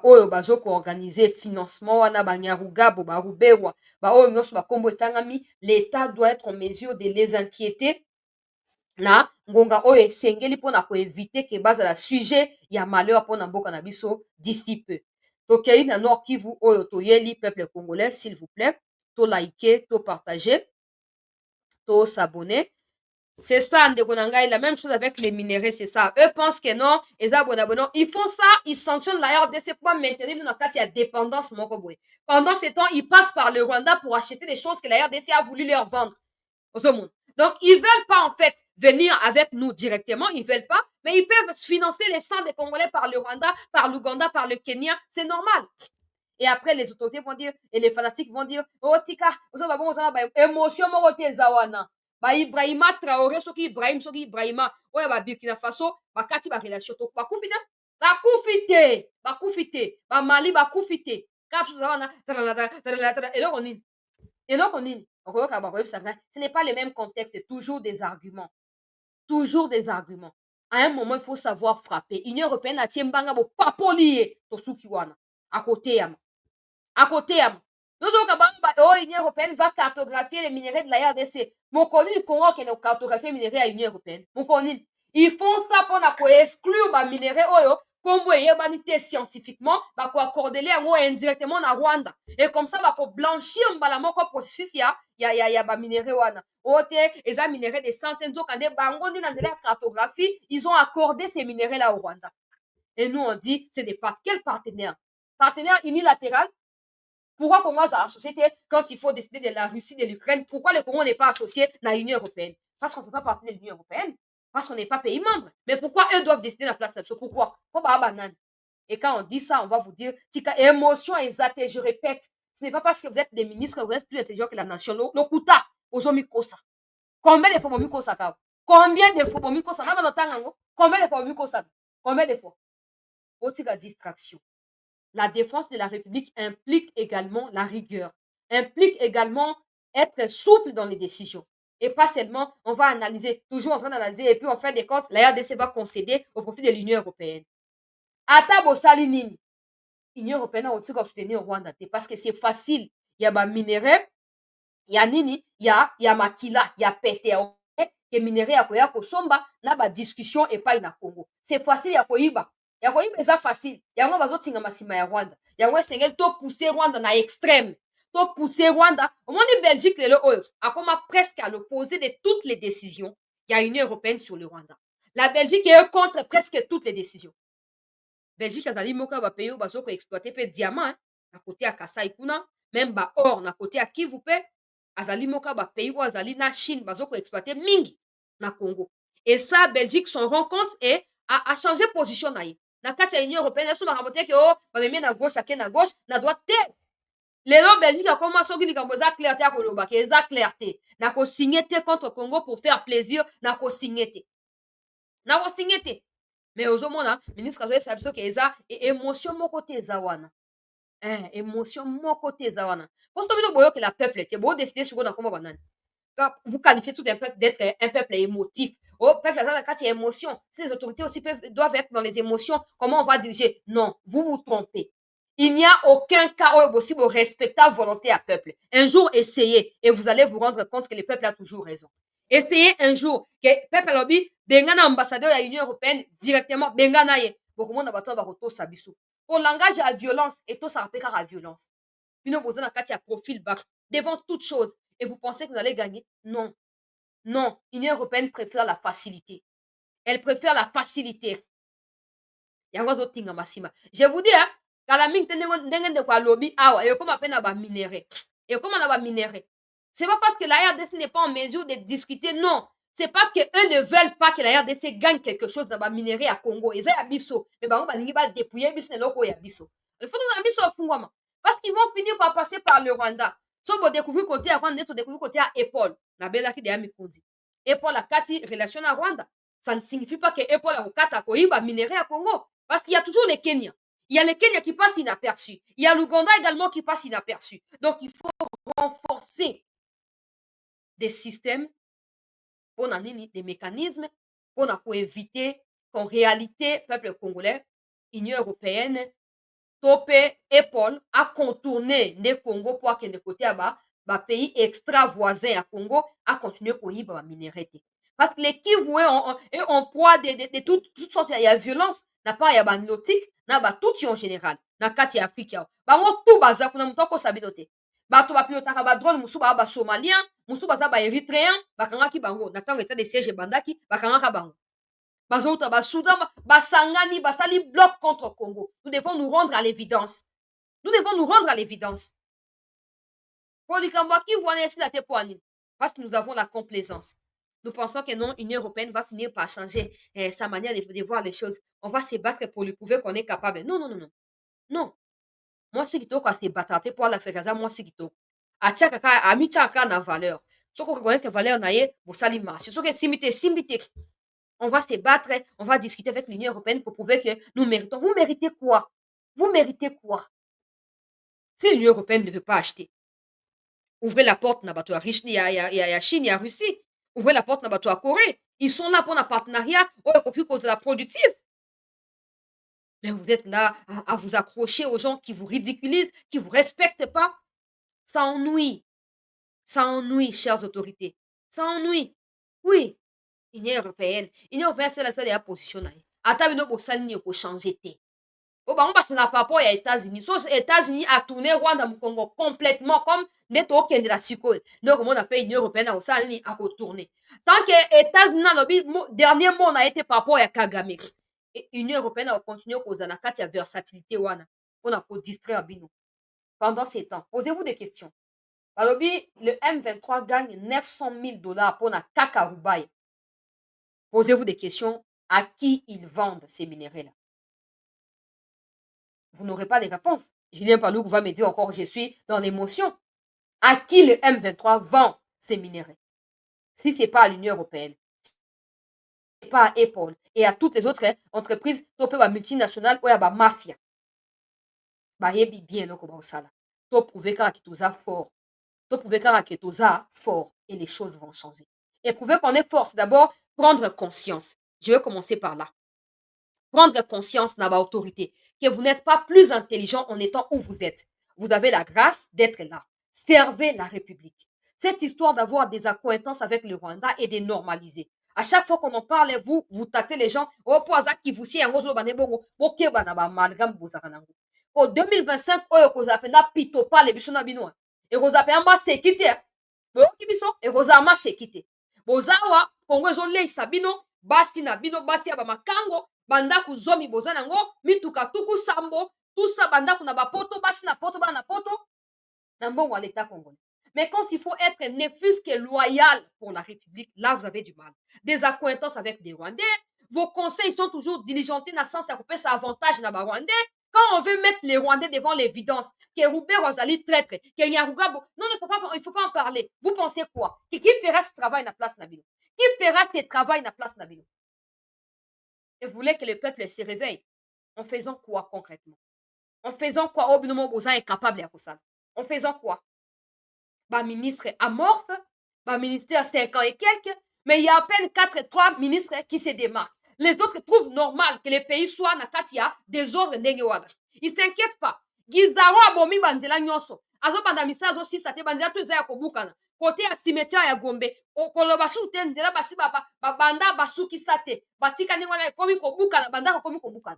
Oyo bazo ko organiser financement wana banyarugabo barubewa oyo nyonso bakombo etangami, l'État doit être en mesure de les inquiéter na ngonga oyo esengeli mpona koevite ke bazala sujet ya malheur mpona mboka na biso d'ici peu. Tokei na Nord Kivu oyo toyeli peuple congolais, s'il vous plaît, to liker, to partager, to s'abonner. C'est ça, ndeko na ngai, la même chose avec les minéraux, c'est ça. Eux pensent que non, ils abonnent, ils font ça, ils sanctionnent la RDC pour maintenir dans la dépendance. Pendant ce temps, ils passent par le Rwanda pour acheter des choses que la RDC a voulu leur vendre. Donc, ils veulent pas, en fait, venir avec nous directement, ils veulent pas, mais ils peuvent financer les centres des Congolais par le Rwanda, par l'Ouganda, par le Kenya, c'est normal. Et après, les autorités vont dire, et les fanatiques vont dire, oh, tika, émotion, morote, zawana. Ibrahima Traoré, soki Ibrahim, soki Ibrahima, oya Burkina Faso, bakati ba relation to bakufite, bakufite, ba Mali bakufite. Kapsu zawana, et là on est. Et donc on est. Ce n'est pas le même contexte, toujours des arguments. Toujours des arguments. À un moment, il faut savoir frapper. Union européenne a tiembanga bo papolié to sukiwana. À côté, à côté, l'Union européenne va cartographier les minéraux de la RDC. Mon connu du Congo qui est cartographier les minéraux à l'Union européenne. Mon connu. Ils font ça pour exclure les minéraux comme vous voyez, scientifiquement, accorder les indirectement dans Rwanda. Et comme ça, blanchir le processus, il y a des minéraux. Et ça, minéraux des centaines de années, dans la cartographie, ils ont accordé ces minéraux-là au Rwanda. Et nous, on dit, c'est des quel partenaire? Partenaire unilatéral? Pourquoi Congo est associé quand il faut décider de la Russie, de l'Ukraine? Pourquoi le Congo n'est pas associé à l'Union européenne? Parce qu'on ne fait pas partie de l'Union européenne. Parce qu'on n'est pas pays membre. Mais pourquoi eux doivent décider de la place là-dessus? Pourquoi? Et quand on dit ça, on va vous dire, tika émotion exagérée, je répète, ce n'est pas parce que vous êtes des ministres que vous êtes plus intelligents que la nation. Lokuta, ozomikosa. Combien de fois momikosa ka? Combien de fois momikosa? Combien de fois momikosa? Combien de fois? Otika distraction. La défense de la République implique également la rigueur, implique également être souple dans les décisions. Et pas seulement, on va analyser, toujours en train d'analyser, et puis en fin de compte, la RDC va concéder au profit de l'Union européenne. Atabo Salinini, l'Union européenne a aussi soutenir Rwanda, parce que c'est facile. Il y a des minéraux, il y a nini, il y a makila, il y a pété, que minéraux, il y a somba, na ba discussion et pas in Congo. C'est facile, il y a koiba. yango oyiba eza facile yango bazotingama nsima ya rwanda yango esengeli topousse rwanda na extrême topousse rwanda omoni belgique lelo oyo akoma presque à l'opposé de toutes les décisions ya union européenne sur le rwanda la belgique est contre presque toutes les décisions belgique azali moko ya bapays oyo bazokoexploite mpe diamant na kote ya kasai kuna même baor na kote ya kivu mpe azali moko ya bapays oyo azali na chine bazokoexploite mingi na congo et ça belgique s'en rend compte et a changé position na ye na kati ya union européenne eso makambo te ke o bamemi na gauche ake na gauche na droite te lelo belgique akoma soki likambo eza clair te akolobaka eza clair te na kosigne te contre congo pour faire plaisir na kosigne te mais ozomona ministre azoyebisa biso ke eza émotion moko te eza wana émotion moko te eza wana mpo soki bino boyokela peuple te bodeside sikoyo na kombo banani vous qualifiez tout un peuple d'être un peuple émotif oh peuple aza na kati ya émotion si les autorités aussi doivent être dans les émotions comment on va diriger non vous vous trompez il n'y a aucun cas oyo bosi borespecta volonté à peuple un jour essayez et vous allez vous rendre compte que le peuple a toujours raison essayez un jour ke peuple alobi benga na ambassadeur ya union européenne directement benga na ye bokomona bato bakotosa biso po langage ya violence etosaka mpe kaka violence bino boza na kati ya profil bas devant toute chose et vous pensez que vous allez gagner non non union européenne préfère la facilité elle préfère la facilité yango azotingama nsima je vous dis kala mingi te ndenge ndeko alobi awa ekoma mpe na baminere ekoma na baminere c'est pas parce que la RDC n'est pas en mesure de discuter non c'est parce que eux ne veulent pas que la RDC gagne quelque chose dans baminere ya Congo eza ya biso mais bango balingi badépouiller biso na eloko oyo ya biso il faut na biso ofungwama parce qu'ils vont finir par passer par le Rwanda so bodécouvrir côté ya Rwanda nde todécouvrir côté ya Epol nabelaki deya mikonzi Epol akati relation na Rwanda ça ne signifie pas que Epol akokata koyiba minere ya Congo parce qu'il y a toujours les Kenyans il y a les Kenyans qui passent inaperçus il y a l'Ouganda également qui passe inaperçu donc il faut renforcer des systèmes mpona nini des mécanismes mpona koéviter qu'en réalité peuple congolais union européenne to mpe epol acontourne nde congo mpo akende kote ya bapays extra voisin ya congo acontinue koyiba baminere te parce que les kivu est en proie de toute sorte ya violence na part ya banilotique na batuti en général na kati ya afrique yao bango tu baza kuna moto akosa bino te bato bapilotaka badrone mosusu baa basomalien mosusu baza baérythréen bakangaki bango na ntango etat de siège ebandaki bakangaka bango bazouta basoudan basangani basali bloc contre congo nous devons nous rendre à l'évidence po likambo ya kivu wana esila te po anini parce que nous avons la complaisance nous pensons que non union européenne va finir par changer sa manière de voir les choses on va se battre pour lui prouver qu'on est capable non mwasi kitoko asebataka te mpo alakisaka aza mwasi kitoko amitiaka kaka na valeur soki okokonaître valeur na ye bosali marché soki esimbi te on va se battre on va discuter avec l'union européenne pour prouver que nous méritons vous méritez quoi si l'union européenne ne veut pas acheter ouvrez la porte na bato ya chine ya russie ouvrez la porte na bato ya corée ils sont là mpona partenariat oyo ekoki kozala productive mais vous êtes là à vous accrocher aux gens qui vous ridiculisent, qui ne vous respectent pas. Ça ennuie, chères autorités. Ça ennuie. Oui, Union européenne, c'est la seule de la position. Attends, nous allons changer. On va passer par rapport aux États-Unis. Les États-Unis a tourné Rwanda au Congo complètement comme n'être aucun de la psychose. Donc, on a fait l'Union européenne à retourner. Tant que les États-Unis, le dernier mot a été par rapport à Kagame. Et Union européenne va continuer kozala na kati ya versatilité wana mpona kodistraire bino pendant ces temps posez-vous des questions balobi le M23 gagne 900 000 $ mpona kaka rubaya posez-vous des questions à qui ils vendent ces minéraux là vous n'aurez pas de réponse Julien Paluku va me dire encore je suis dans l'émotion à qui le M23 vend ces minéraux si c'est pas à l'Union européenne pas à Apple et à toutes les autres entreprises to pe ba multinationales oya ba mafia bayebi bien eloko baosala to prouver kaka ke toza fort et les choses vont changer et prouver qu'on est fort c'est d'abord prendre conscience je vais commencer par là prendre conscience na ba autorité que vous n'êtes pas plus intelligent en étant où vous êtes vous avez la grâce d'être là servez la République cette histoire d'avoir des accointances avec le Rwanda et de normaliser À chaque fois qu'on en parle, vous tâtez les gens. Oh, pour ça qui vous sied, en gros, bane bongo. Ok, bana ba amalgame bozaka. Pour 2025, oyo kozape na pito pa le biso na bino. Et kozape amba sekite. Boyoki biso, et kozama sekite. Bozawa, Kongo ezoleisa bino, basi na bino, basi ya bamakango, bandako zomi boza nango, mituka tuku sambo, tout ça bandako na bapoto, basi na poto, bana na poto, na mbongo à l'État congolais. Mais quand il faut être ne fût-ce que loyal pour la République, là, vous avez du mal. Des accointances avec des Rwandais, vos conseils sont toujours diligentés dans le sens à couper sa avantage dans les Rwandais. Quand on veut mettre les Rwandais devant l'évidence, que Roubé Rosalie traître, que Nyarugabo, non, il ne faut pas en parler. Vous pensez quoi? Qui fera ce travail dans la place Nabilo? Qui fera ce travail dans la place Nabilo? Et vous voulez que le peuple se réveille. En faisant quoi concrètement? En faisant quoi? Obinomo Bozan est capable à ça. En faisant quoi? Bah, ministre amorphe, bah, ministère 5 ans et quelques, mais il y a à peine 3 ministres qui se démarquent. Les autres trouvent normal que le pays soit na katia désordre ndenge wana. Ils s'inquiètent pas. Gizaro abomi banzela nyonso. Azo banda misa azo sisa te banzela tu ya kobukana. Côté ya cimetière ya Gombe, okoloba su te nzela basi banda basukisa te. Batika ndenge wana ekomi kobukana, banda komi kobukana.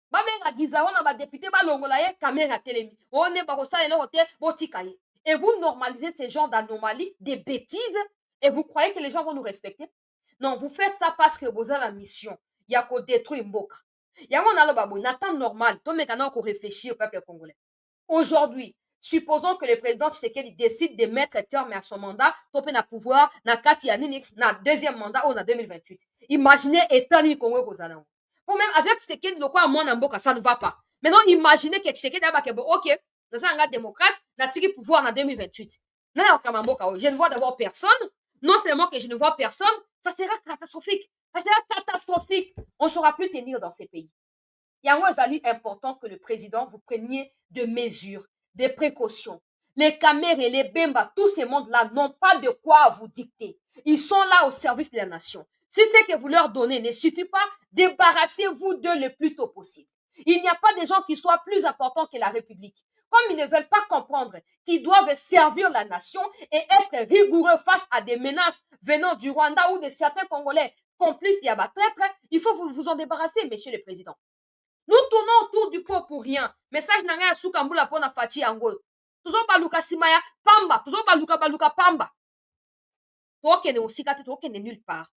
Babenga Gizaro na badepute balongola ye caméra telemi. One bakosala eloko te botika ye. Et vous normalisez ce genre d'anomalies, des bêtises, et vous croyez que les gens vont nous respecter? Non, vous faites ça parce que vous avez la mission. Il y a qu'au détruire Mboka. Il y a mon alobabo, n'attend normal. Toi, maintenant, qu'on réfléchit au peuple congolais. Aujourd'hui, supposons que le président Tshisekedi décide de mettre terme à son mandat, topé na pouvoir, na kati ya nini, na deuxième mandat ou na 2028. Imaginez état ni Congo kozana. Ou même avec Tshisekedi, le quoi à mon Mboka, ça ne va pas. Maintenant, imaginez que Tshisekedi a dit, ok, nous sommes un démocrate, n'a tiré pouvoir en 2028. Non, je ne vois d'abord personne. Non seulement que je ne vois personne, ça sera catastrophique. Ça sera catastrophique. On ne saura plus tenir dans ces pays. Il y a un important que le président vous preniez de mesures, des précautions. Les caméras et les bemba, tous ces mondes-là n'ont pas de quoi vous dicter. Ils sont là au service de la nation. Si ce que vous leur donnez ne suffit pas, débarrassez-vous d'eux le plus tôt possible. Il n'y a pas de gens qui soient plus importants que la République. Comme ils ne veulent pas comprendre qu'ils doivent servir la nation et être rigoureux face à des menaces venant du Rwanda ou de certains Congolais complices et abattraîtres, il faut vous en débarrasser, monsieur le président. Nous tournons autour du pot pour rien. Message na ngai suka mbula pona fati yango. Tuzo baluka simaya pamba, tuzo baluka pamba. Tokende osika te tokende nulle part.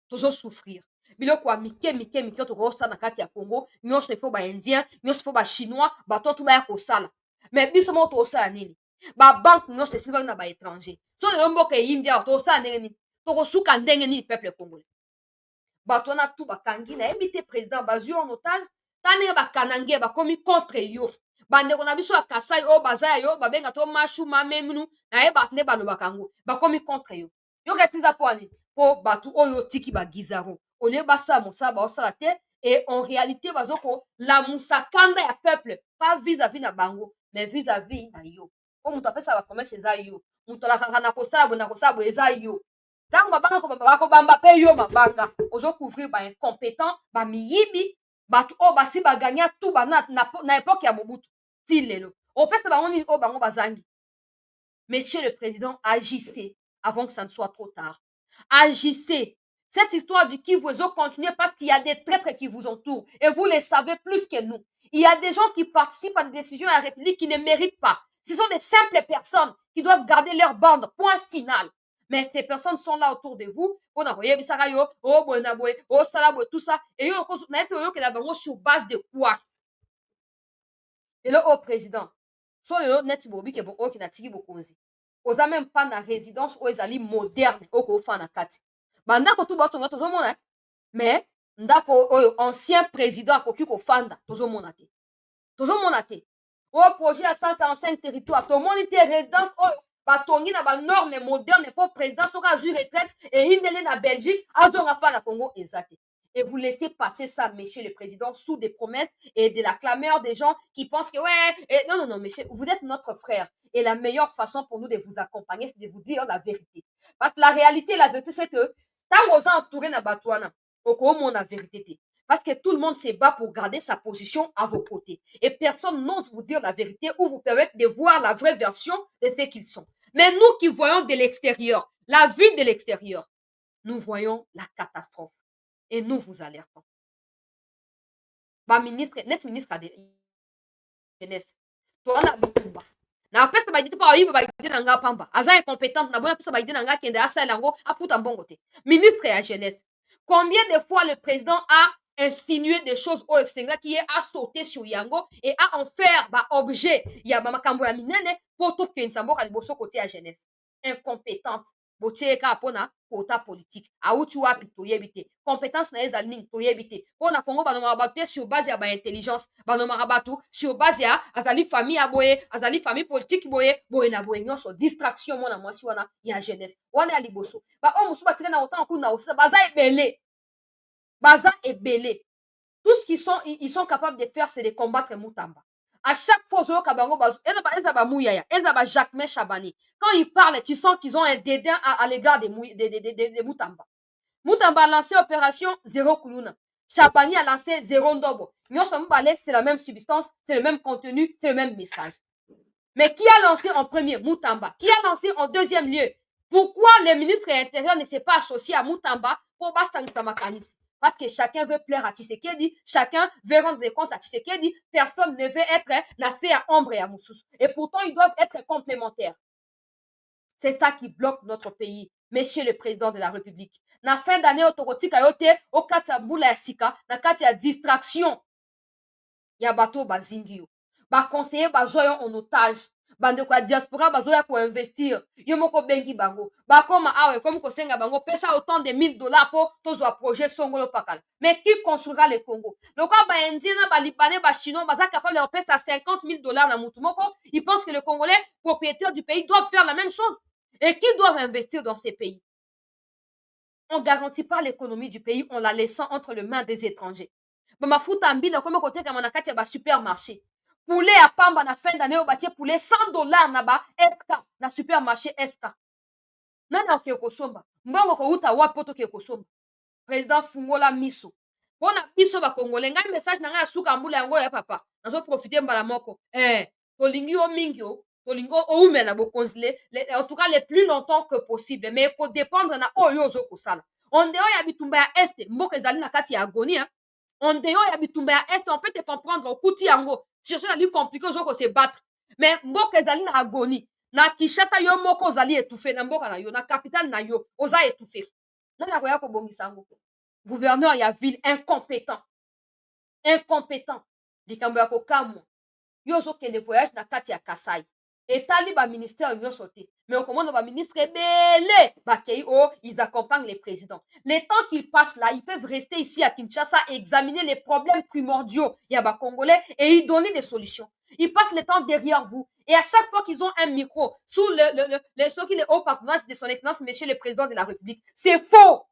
Tuzo souffrir. Biloko ya mike tokosala na kati ya Congo, nyonso ifo ba indien, nyonso ifo ba chinois, bato tu baya kosala. Mais biso mo tosala nini? Ba banque nyonso esili na ba étranger. So lelo mboka India tosala ndenge nini? Tokosuka ndenge nini peuple congolais. Bato na tu bakangi na yebi te président bazwi en otage. Tane bakanange bakomi contre yo. Bandeko na biso ya Kasai oyo baza yo babenga to mashu mamemunu na ye batne balobaka ngo bakomi contre yo. Yo kesinza po ani po batu oyo tiki ba Gizaro. Ole basa mosala baosala te et en réalité bazoko la musakanda ya peuple pas vis-à-vis na bango mais vis-à-vis na yo. O muto apesa ba commerce eza yo. Muto la kanga na kosala bo eza yo. Tango babanga ko bakobamba pe yo mabanga. Ozo couvrir ba incompétent ba miyibi. Bato oyo basi baganya tu na époque ya Mobutu ti lelo opesa bango nini oyo bango bazangi. Monsieur le président, agissez avant que ça ne soit trop tard. Agissez. Cette histoire du Kivu continue parce qu'il y a des traîtres qui vous entourent et vous les savez plus que nous. Il y a des gens qui participent à des décisions à la République qui ne méritent pas. Ce sont des simples personnes qui doivent garder leur bande. Point final. Mais ces personnes sont là autour de vous. On a tout ça. Et sur base de quoi? Et là, au président, so le net bobi ke bon oki na tiki bokonzi. Oza même pas na résidence ou ezali moderne oko fa na kati. Banda ko tu bato ngato zo mona. Mais ndako oyo ancien président akoki ko fanda tozo mona te. Tozo mona te. O projet à 145 territoires, to moni te résidence oyo batongi na ba norme moderne pour président soka ju retraite et indele na Belgique azonga fa na Congo ezate. Et vous laissez passer ça, monsieur le président, sous des promesses et de la clameur des gens qui pensent que ouais, et non, monsieur, vous êtes notre frère. Et la meilleure façon pour nous de vous accompagner, c'est de vous dire la vérité. Parce que la réalité, c'est que tant qu'on entouré na batouana, on la vérité. Parce que tout le monde se bat pour garder sa position à vos côtés. Et personne n'ose vous dire la vérité ou vous permettre de voir la vraie version de ce qu'ils sont. Mais nous qui voyons de l'extérieur, la vue de l'extérieur, nous voyons la catastrophe. Et nous vous alertons. Ba ministre, net ministre de jeunesse. Toana Bitumba. Na pesa ba dit pa yiba ba dit nga pamba. Aza incompétente na bona pesa ba dit nga kende asala ngo afuta mbongo te. Ministre ya jeunesse. Combien de fois le président a insinué des choses au FCNGA qui est à sauter sur Yango et à en faire bah, objet. Il y a Makambo ya minene pour tout Kensambo ka liboso côté à jeunesse. Incompétente. Botieka apona quota politique. Autu wapi toyebite. Compétence na ezali ning toyebite. Pona Congo banomaka bato te sur base ya ba intelligence. Banomaka bato sur base ya azali famille ya boye, azali famille politique boye, boye na boye nyonso distraction mona mwasi wana ya jeunesse. Wana ya liboso. Ba o musu batika na autant kuna aussi baza ebele. Baza ebele. Tout ce ils sont capables de faire, c'est de combattre Moutamba. À chaque fois, Jacquemin Chabani. Quand ils parlent, tu sens qu'ils ont un dédain à l'égard de Moutamba. Moutamba a lancé opération Zéro Koulouna. Chabani a lancé Zéro Ndobo. C'est la même substance, c'est le même contenu, c'est le même message. Mais qui a lancé en premier? Moutamba. Qui a lancé en deuxième lieu? Pourquoi le ministre de l'Intérieur ne s'est pas associé à Moutamba pour Bastangitamakanisi? Parce que chacun veut plaire à Tshisekedi, chacun veut rendre des comptes à Tshisekedi, personne ne veut être nassé à ombre et à Moussous. Et pourtant, ils doivent être complémentaires. C'est ça qui bloque notre pays, monsieur le président de la République. Na fin d'année, autorotika yote, au kati ya mbula ya sika, na kati ya distraction, ya bato bazingio. Ba conseiller bazoyo en otage. Bande kwa diaspora bazoya ko investir. Yo moko bengi bango. Ba koma awe comme ko senga bango pesa autant de $1000 pour tozo projet songolo pakala. Mais qui construira le Congo? Le quoi ba indien ba libanais ba chinois baza capable de pesa $50,000 na mutu moko, ils pensent que le Congolais propriétaires du pays doivent faire la même chose. Et qui doivent investir dans ces pays? On ne garantit pas l'économie du pays en la laissant entre les mains des étrangers. Mafuta mbila comme côté comme na kati ya ba supermarché. Poulet à pamba na fin d'année au bâti poulet $100 na ba SK na supermarché SK. Nana ke kosomba. Mbongo ko uta wa poto ke kosomba. Président Fungola Miso. Pona biso ba congolais ngai message na ngai suka mbula yango ya papa. Nazo profiter mbala moko. Tolingi o mingi o. Tolingo o umela bo konzile en tout cas les plus longtemps que possible mais ko dépendre na oyo zo kosala. On dehors ya bitumba ya est mboka ezali na kati ya agonie hein. On dehors ya bitumba ya est on peut te comprendre okuti yango chercher à lui compliquer ozoko se battre mais mboka ezali na agonie na Kinshasa yo moko ozali étouffé na mboka na yo na capitale na yo oza étouffé nani akoya kobongisa yango gouverneur ya ville incompétent likambo ya kokamwa yo ozokende voyage na kati ya Kasai etali baministère nyonso te mais okomona baministre ebele bakei o ils accompagnent les présidents. Les temps qu'ils passent là, ils peuvent rester ici à Kinshasa et examiner les problèmes primordiaux il y a ba Congolais et y donner des solutions. Ils passent le temps derrière vous et à chaque fois qu'ils ont un micro sous le haut patronage de son excellence monsieur le président de la République, c'est faux.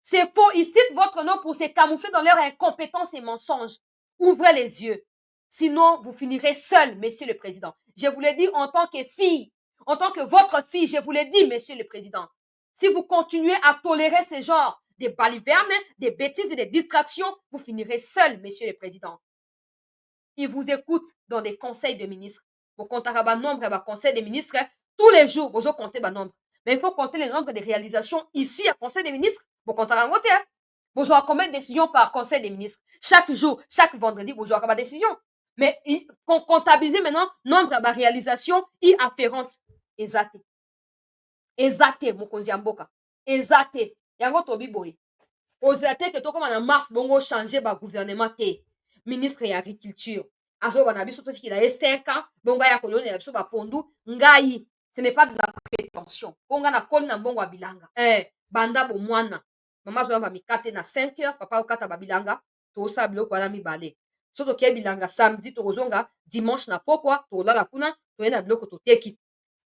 C'est faux. Ils citent votre nom pour se camoufler dans leur incompétence et mensonges. Ouvrez les yeux. Sinon, vous finirez seul, monsieur le président. Je vous l'ai dit en tant que fille, en tant que votre fille, je vous l'ai dit, monsieur le président. Si vous continuez à tolérer ce genre de balivernes, des bêtises et des distractions, vous finirez seul, monsieur le président. Ils vous écoutent dans des conseils de ministres. Vous comptez le nombre de conseils de ministres. Tous les jours, vous comptez le nombre. Mais il faut compter le nombre de réalisations ici à conseil des ministres. Vous comptez la moitié. Vous aurez combien de décisions par conseil des ministres? Chaque jour, chaque vendredi, vous aurez combien de décisions? Mais comptabiliser maintenant nombre de réalisations y afférentes. Exacté. Exacté, mokonzi ya mboka. Exacté. Yango tobi boye. Ozate que to comme en mars bongo changer ba gouvernement te. Ministre ya agriculture. Azo bana biso to ki la STK, bonga ya koloni ya biso ba pondu, ngai. Ce n'est pas de la prétention. Onga na kol na mbongo bilanga. Banda bo mwana. Mama zo ba mikate na 5 heures, papa okata ba bilanga, to sa biloko na mibale. Soto ke bilanga samedi to kozonga, dimanche na pokwa, to lala kuna, to ena biloko to teki.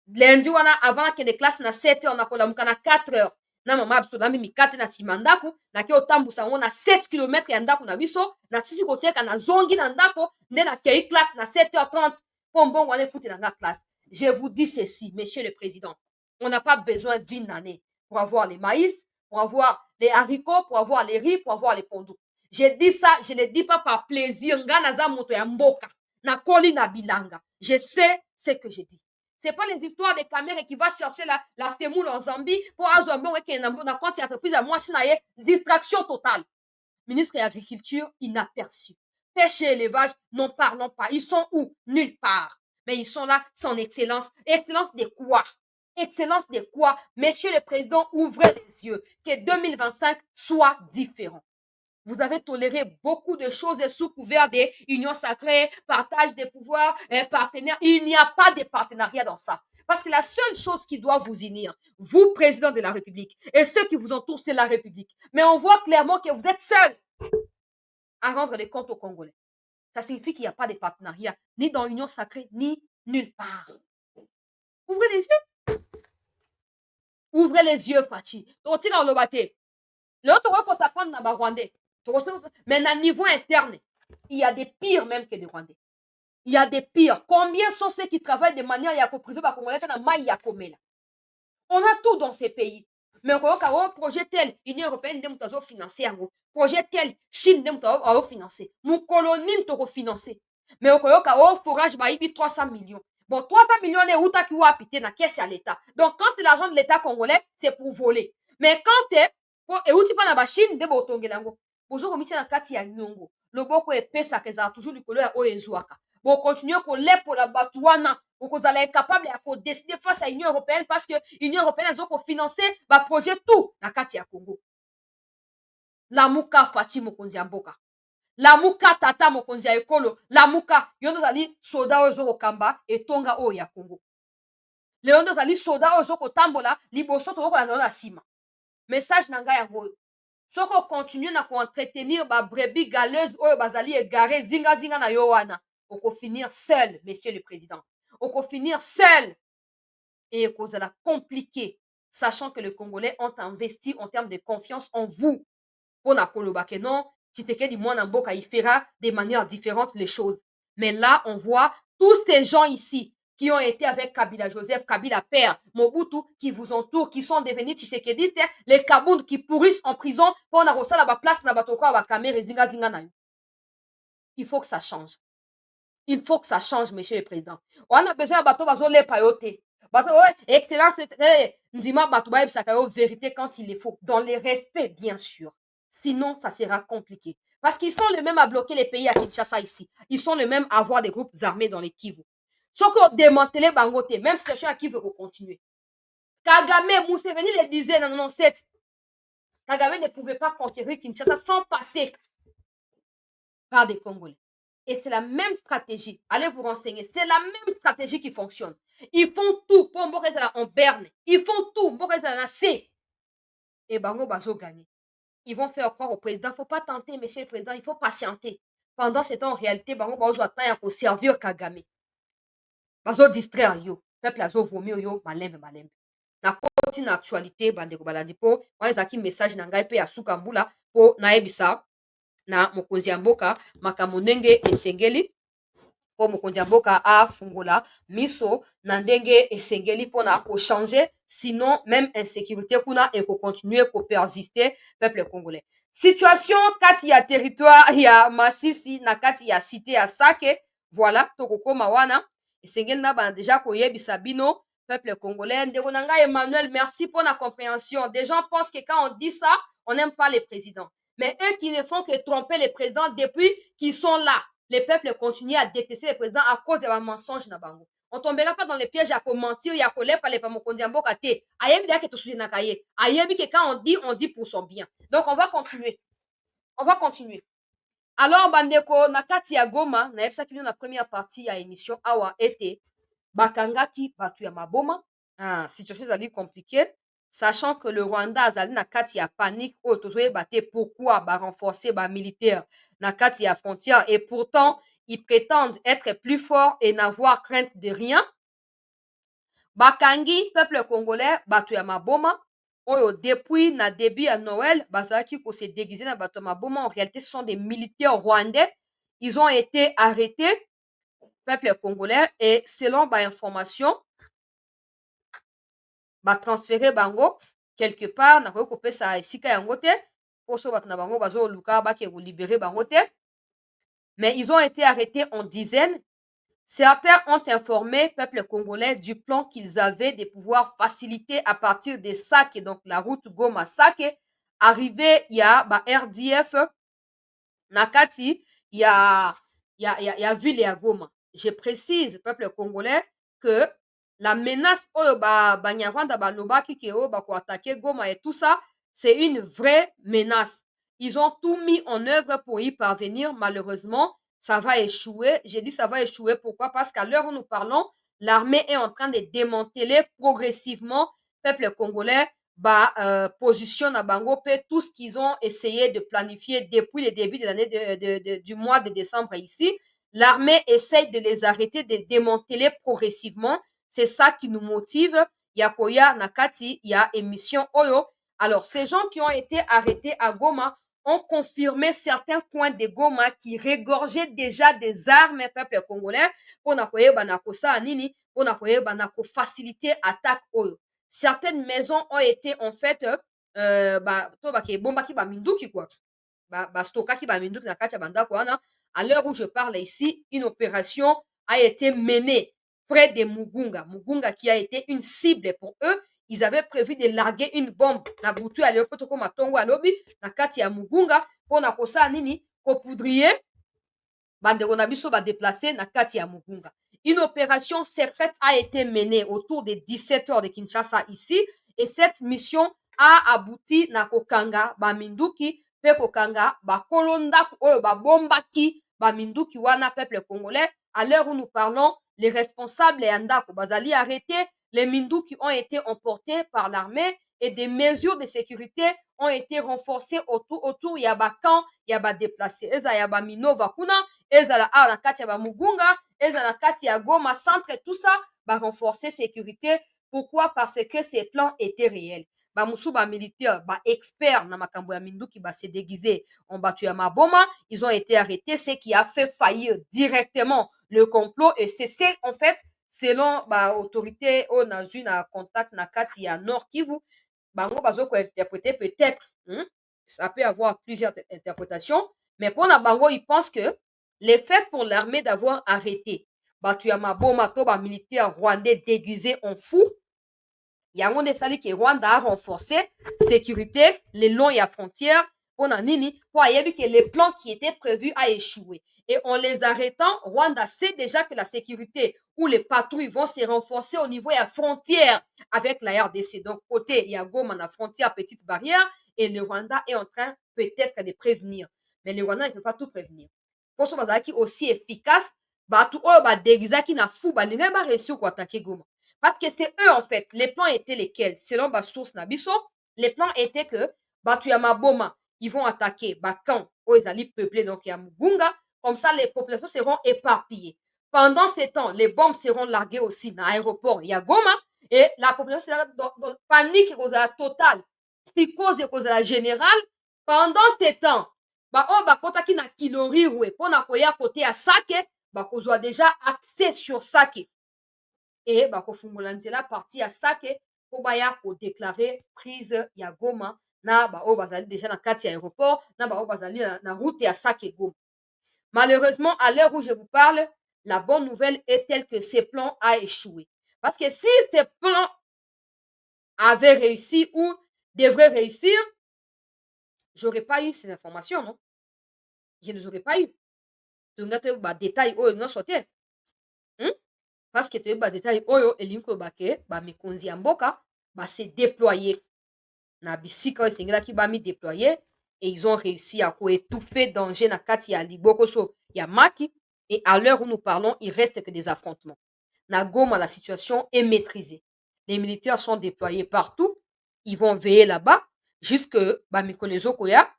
Lundi wana avant que les classes na 7 heures na kolamuka na 4 heures. Na mama biso lambi mikate na sima ndako, na ke otambusa ngo na 7 km ya ndako na biso, na sisi koteka na zongi na ndako, nde na kei classe na 7h30 pour mbongo wana foutre na classe. Je vous dis ceci, monsieur le président. On n'a pas besoin d'une année pour avoir les maïs, pour avoir les haricots, pour avoir les riz, pour avoir les pondous. Je dis ça, je ne le dis pas par plaisir. Nga naza moto ya mboka, na koli na bilanga. Je sais ce que je dis. C'est pas les histoires des caméras qui va chercher la semoule en Zambie pour avoir un bon compte entreprise à moi, distraction totale. Ministre de l'Agriculture, inaperçu. Pêche et élevage, n'en parlons pas. Ils sont où? Nulle part. Mais ils sont là, son excellence. Excellence de quoi? Excellence de quoi? Monsieur le Président, ouvrez les yeux. Que 2025 soit différent. Vous avez toléré beaucoup de choses sous couvert des unions sacrées, partage des pouvoirs, partenaires. Il n'y a pas de partenariat dans ça. Parce que la seule chose qui doit vous unir, vous, président de la République, et ceux qui vous entourent, c'est la République. Mais on voit clairement que vous êtes seul à rendre les comptes aux Congolais. Ça signifie qu'il n'y a pas de partenariat, ni dans l'union sacrée, ni nulle part. Ouvrez les yeux. Ouvrez les yeux, Fachi. Donc, tire en le bâté. L'autre, on va s'apprendre dans le Rwandais. Mais à niveau interne, il y a des pires même que des Rwandais. Il y a des pires. Combien sont ceux qui travaillent de manière privée on a tout dans ces pays. Mais on a un projet tel, l'Union européenne de financer. Projet tel, Chine de financer. Mon colonie de financer. Mais on a un forage 300 millions. Bon, 300 millions est où qui va habiter dans la caisse à l'État. Donc, quand c'est l'argent de l'État congolais, c'est pour voler. Mais quand c'est et où tu vas dans la Chine, de botongelango. Bozo komiti na kati ya nyongo. Loboko epesa kezala toujours likolo ya oyo ezwaka. Bon, continuer kolepola bato wana. Vous allez être capable de décider face à l'Union européenne parce que l'Union européenne a financé le projet tout dans kati ya Congo. La muka Fati mokonzi ya mboka. La muka tata mokonzi ya ekolo. La muka yondo zali soda oyo zokokamba etonga oyo ya Congo. Leondo zali soda oyo zokotambola liboso tokokola na sima. Message na ngai yango oyo. Soko continue na entretenir ba brebis galeuses oyo bazali égaré zinga zinga na yo wana. Oko finir seul, monsieur le président. On finir seul et cause la compliqué, sachant que les Congolais ont investi en termes de confiance en vous. Pour la Kolobake, non, Tshisekedi Mwanamboka, il fera de manière différente les choses. Mais là, on voit tous ces gens ici qui ont été avec Kabila Joseph, Kabila père, Mobutu, qui vous entourent, qui sont devenus Tshisekedi, les Kabound qui pourrissent en prison pour la place na batoka ba caméra zinga zinga na. Il faut que ça change. Il faut que ça change, monsieur le président. On a besoin de bateau bazole payoté. Bateau, excellence, ndima bateau ba vérité quand il est faux. Dans le respect, bien sûr. Sinon, ça sera compliqué. Parce qu'ils sont les mêmes à bloquer les pays à Kinshasa ici. Ils sont les mêmes à avoir des groupes armés dans les Kivu. Sauf qu'on démantelait Bangote, même si c'est à Kivu veut continuer. Kagame, Mousseveni le disait dans 97. Kagame ne pouvait pas conquérir Kinshasa sans passer par des Congolais. Et c'est la même stratégie. Allez vous renseigner. C'est la même stratégie qui fonctionne. Ils font tout pour Mborezala en berne. Ils font tout. Mborezala C. Et Bango Bazo gagner. Ils vont faire croire au président. Il ne faut pas tenter, monsieur le président. Il faut patienter. Pendant ce temps, en réalité, Bango Bazo attend pour servir Kagame. Bazo distraire yo. Peuple azo vomir yo. Malembe, malembe. Na continue actualité. Bandeko baladi po. Wanezaki message na ngai pe ya sukambula po naebisa. Na mokonzi ya mboka makambo ndenge esengeli po mokonzi ya mboka afungola miso na ndenge esengeli mpona kochanger sinon même insécurité kuna ekokontinue kopersister peuple congolais. Situation kati ya territoire ya Masisi na kati ya cité ya Sake, voilà tokokoma wana esengeli na bana déjà koyebisa bino peuple congolais. Ndeko na ngai Emmanuel, merci pour la compréhension. Des gens pensent que quand on dit ça, on n'aime pas les présidents. Mais eux qui ne font que tromper les présidents depuis qu'ils sont là. Les peuples continuent à détester les présidents à cause de leurs mensonges na bango. On ne tombera pas dans les pièges à mentir, à coller par les pamokondi mboka te. Ayebi da ke to suje na kaye. Ayebi que quand on dit pour son bien. Donc on va continuer. On va continuer. Alors bandeko na kati ya Goma, na yebisa kino na première partie ya émission awa ete bakangaki batu ya maboma. Situation ezali compliquée. Sachant que le Rwanda azali na kati ya panique oyo tozoyeba te pourquoi renforcer militaire na kati ya frontière et pourtant ils prétendent être plus forts et n'avoir crainte de rien. Bakangi peuple congolais batu ya maboma oyo depuis na début ya Noël bazalaki ko se déguiser na batu ya maboma. En réalité ce sont des militaires rwandais. Ils ont été arrêtés peuple congolais et selon information transférer bango quelque part na koki kopesa esika yango te po so bato na bango bazoluka bake kolibere bango te, mais ils ont été arrêtés en dizaines. Certains ont informé peuple congolais du plan qu'ils avaient de pouvoir faciliter à partir de Sake, donc la route Goma-Sake, arrivé, il y a RDF, Nakati, il y a ville ya Goma. Je précise, peuple congolais, que la menace oyo Banyarwanda balobaki ke oyo attaquer Goma et tout ça, c'est une vraie menace. Ils ont tout mis en œuvre pour y parvenir. Malheureusement, ça va échouer. J'ai dit ça va échouer. Pourquoi? Parce qu'à l'heure où nous parlons, l'armée est en train de démanteler progressivement peuple congolais position à bango pe tout ce qu'ils ont essayé de planifier depuis le début de l'année du mois de décembre ici. L'armée essaye de les arrêter, de démanteler progressivement. C'est ça qui nous motive. Yakoya Nakati, il y a émission Oyo. Alors, ces gens qui ont été arrêtés à Goma ont confirmé certains coins de Goma qui regorgeaient déjà des armes peuple congolais pour nakoye banako sa nini, pour nakoye banako faciliter attaque Oyo. Certaines maisons ont été en fait to bakebombaki baminduki quoi, bastokaki baminduki na kati ya bandako wana. À l'heure où je parle ici, une opération a été menée près de Mugunga. Mugunga qui a été une cible pour eux. Ils avaient prévu de larguer une bombe na butu ya leopoto ko matongo ya lobi na kati ya Mugunga pona kosala nini, kopoudrier bandeko na biso déplacé na kati ya Mugunga. Une opération secrète a été menée autour de 17 heures de Kinshasa ici, et cette mission a abouti na kokanga baminduki pe kokanga bakolo ndako oyo babombaki baminduki wana peuple congolais. À l'heure où nous parlons, les responsables ya ndako bazali arrêtés, les minduki ont été emportés par l'armée et des mesures de sécurité ont été renforcées autour ya bakamp ya badéplacé. Eza ya baminova kuna, ezala awa na kati ya bamugunga, ezala na kati ya Goma centre, tout ça renforcer sécurité. Pourquoi? Parce que ces plans étaient réels. Bamusu militaire expert na makambo ya minduki se déguiser en batu ya maboma, ils ont été arrêtés, ce qui a fait faillir directement le complot. Et c'est en fait selon autorité on a eu na contact na kati ya Nord Kivu, bango bazoko interpréter peut-être, ça peut avoir plusieurs interprétations, mais pour na bango ils pensent que les faits pour l'armée d'avoir arrêté batu ya maboma to militaire rwandais déguisés en fou, yango nde esali ke Rwanda a renforcé sécurité le long ya frontière pona nini, po ayebi que le plan qui était prévu a échoué. Et en les arrêtant, Rwanda sait déjà que la sécurité ou les patrouilles vont se renforcer au niveau ya frontière avec la RDC. Donc côté ya Goma na frontière petite barrière, et le Rwanda est en train peut-être de prévenir. Mais le Rwanda ne peut pas tout prévenir. Pour ça bazalaki aussi efficace, batu oyo badegizaki na fou balingaki baréussir koattaquer Goma. Parce que c'est eux, en fait. Les plans étaient lesquels? Selon ma source Nabiso, les plans étaient que Batuyama Boma, ils vont attaquer Bakan, où ils allaient peupler, donc il y a Mugunga. Comme ça, les populations seront éparpillées. Pendant ces temps, les bombes seront larguées aussi dans l'aéroport. Il y a Goma, et la population sera dans panique totale, psychose générale. Pendant ces temps, bakotaki na Kiloriwe, pour na koya côté à Sake, bakozwa déjà accès sur Sake. Et bakofungola nzela parti ya Sake po baya kodéclarer prise ya Goma na oyo bazali déjà na kati ya aéroport, na oyo bazali na route ya Sake Goma. Malheureusement, à l'heure où je vous parle, la bonne nouvelle est telle que ces plans a échoué. Parce que si ces plans avaient réussi ou devraient réussir, j'aurais pas eu ces informations, non? Je ne les aurais pas eu. Donc, détail oyo non sauté. Parce que toyeba détail oyo elingi koloba ke bamikonzi ya mboka se déployer na bisika oyo esengelaki déployer, et ils ont réussi à koétouffer danger na kati ya libokoso ya Maki. Et à l'heure où nous parlons, il reste que des affrontements. Na Goma, la situation est maîtrisée. Les militaires sont déployés partout. Ils vont veiller là-bas jusque bamikolo ezokoya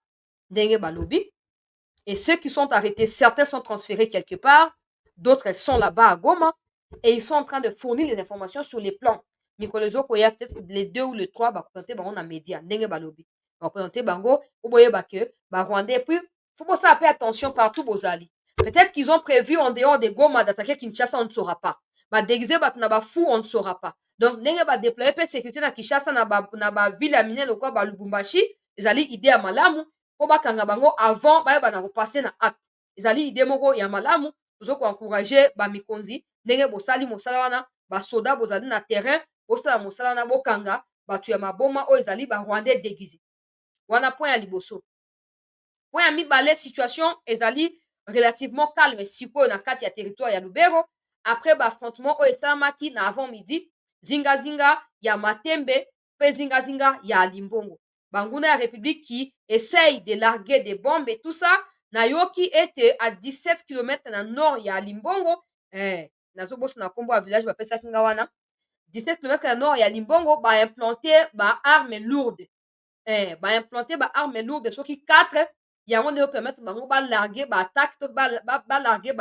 ndenge balobi. Et ceux qui sont arrêtés, certains sont transférés quelque part, d'autres sont là-bas à Goma. Et ils sont en train de fournir les informations sur les plans. Mikolezo koya peut-être les 2 ou les 3 présenter bango na média ndenge balobi. Présenter bango pour boyeba que Rwandais. Et puis faut pas faire attention partout bozali. Peut-être qu'ils ont prévu en dehors de Goma d'attaquer Kinshasa, on ne saura pas. Déguiser na fou, on ne saura pas. Donc ndenge déployer pe sécurité na Kinshasa na ville ya minene lokwa Lubumbashi, ezali idée ya malamu po bakanga bango avant bayeba na repasser na acte. Ezali idée moko ya malamu. tozokoencourage bamikonzi ndenge bosali mosala wana basoda bozali na terrain bosala mosala wana bokanga bato ya maboma oyo ezali barwandais déguisé wana point ya liboso. Point ya mibale situation ezali relativement calme sikoyo na kati ya territoire ya Lubero après baaffrontement oyo esalamaki na avant midi zingazinga ya Matembe mpe zingazinga ya Limbongo. Banguna ya République qui essaye de larguer des bombes et tout ça nayoki ete à 17 km na nord ya Limbongo nazobosa na nkombo ya village bapesaki nga wana 17 km na nord ya Limbongo baimplanté baarme lourde baimplanté baarme lourde soki 4 yango nde opermettre bango balargue baattaque to balargue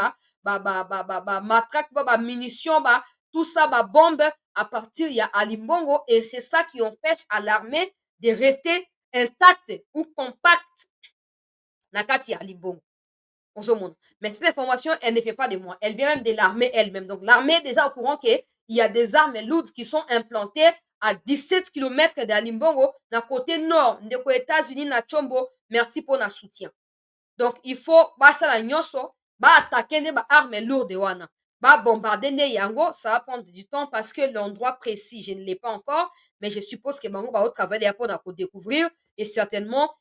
bamatraque bamunition tout ça babombe à partir ya Alimbongo et c'est ça qui empêche à l'armée de rester intacte ou compacte na kati ya Alimbongo. Mais cette information, elle ne fait pas de moi. Elle vient même de l'armée elle-même. Donc l'armée est déjà au courant qu'il y a des armes lourdes qui sont implantées à 17 km d'Alimbongo, na côté nord, aux États-Unis, na Chombo. Merci pour notre soutien. Donc il faut basala nyonso, attaquer des armes lourdes wana. Bombarder des yango, ça va prendre du temps parce que l'endroit précis, je ne l'ai pas encore, mais je suppose que bango ba travailler pour découvrir et certainement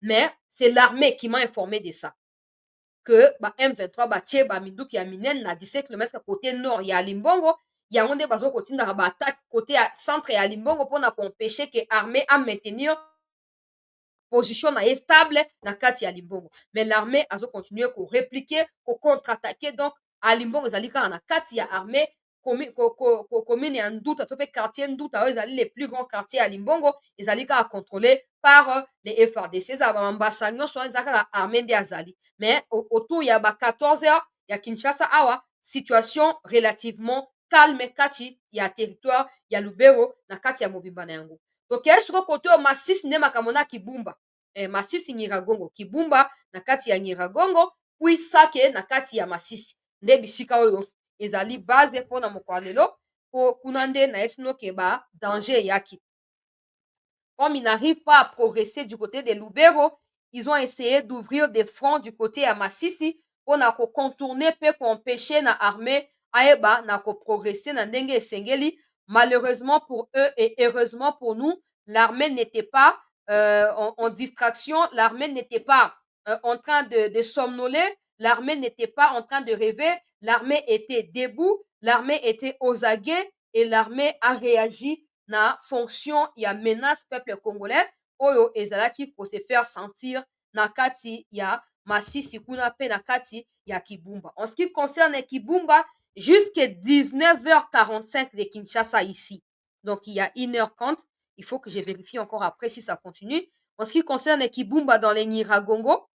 mais c'est l'armée qui m'a informé de ça. Que M23 batie minduki ya minen na 17 km côté nord ya Limbongo, yango nde bazo kotinda ba attaque côté centre ya Limbongo pour empêcher que l'armée à maintenir position na ye stable na kati ya Limbongo. Mais l'armée azo continuer ko répliquer, ko contre-attaquer donc à Limbongo ezali kaka na kati ya armée commune ya Nduta to pe quartier Nduta oyo ezali les plus grands quartiers à Limbongo ezali kaka contrôlé par les FRDC ezala bamambasa nyonso wana ezala kaka armée nde azali. Mais autour ya ba 14h ya Kinshasa awa situation relativement calme kati ya territoire ya Lubero na kati ya mobimba na yango. tokei siko kote oyo Masisi nde makambo na Kibumba Masisi Nyiragongo Kibumba na kati ya Nyiragongo puis Sake na kati ya Masisi nde bisika oyo ezali base mpona mokolo lelo po kuna nde nayebisi bino ke danger eyaki. Comme ils n'arrivent pas à progresser du côté de Lubero, ils ont essayé d'ouvrir des fronts du côté à Masisi pour contourner pe empêcher na armée aeba na progresser na ndenge esengeli. Malheureusement pour eux et heureusement pour nous, l'armée n'était pas en distraction, l'armée n'était pas en train de somnoler, l'armée n'était pas en train de rêver, l'armée était debout, l'armée était aux aguets et l'armée a réagi na fonction ya menace peuple congolais oyo ezalaki ko se faire sentir na kati ya Masisi kuna pe na kati ya Kibumba. En ce qui concerne Kibumba, jusqu'à 19h45 de Kinshasa ici. Donc il y a 1h30, il faut que je vérifie encore après si ça continue. En ce qui concerne Kibumba dans les Nyiragongo,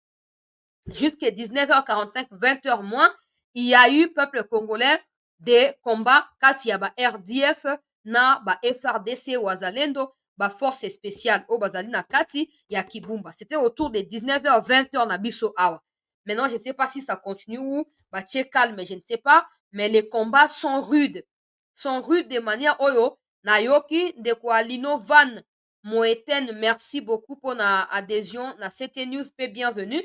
jusqu'à 19h45, 20h moins, il y a eu peuple congolais des combats kati ya ba RDF na ba FRDC wazalendo ba force spéciale au bazali na kati ya Kibumba. C'était autour de 19h 20h na biso awa. Maintenant je ne sais pas si ça continue ou ba tie calme, je ne sais pas, mais les combats sont rudes de manière oyo nayoki ndeko Alino Van Moeten, merci beaucoup pour na adhésion na cette news pe bienvenue.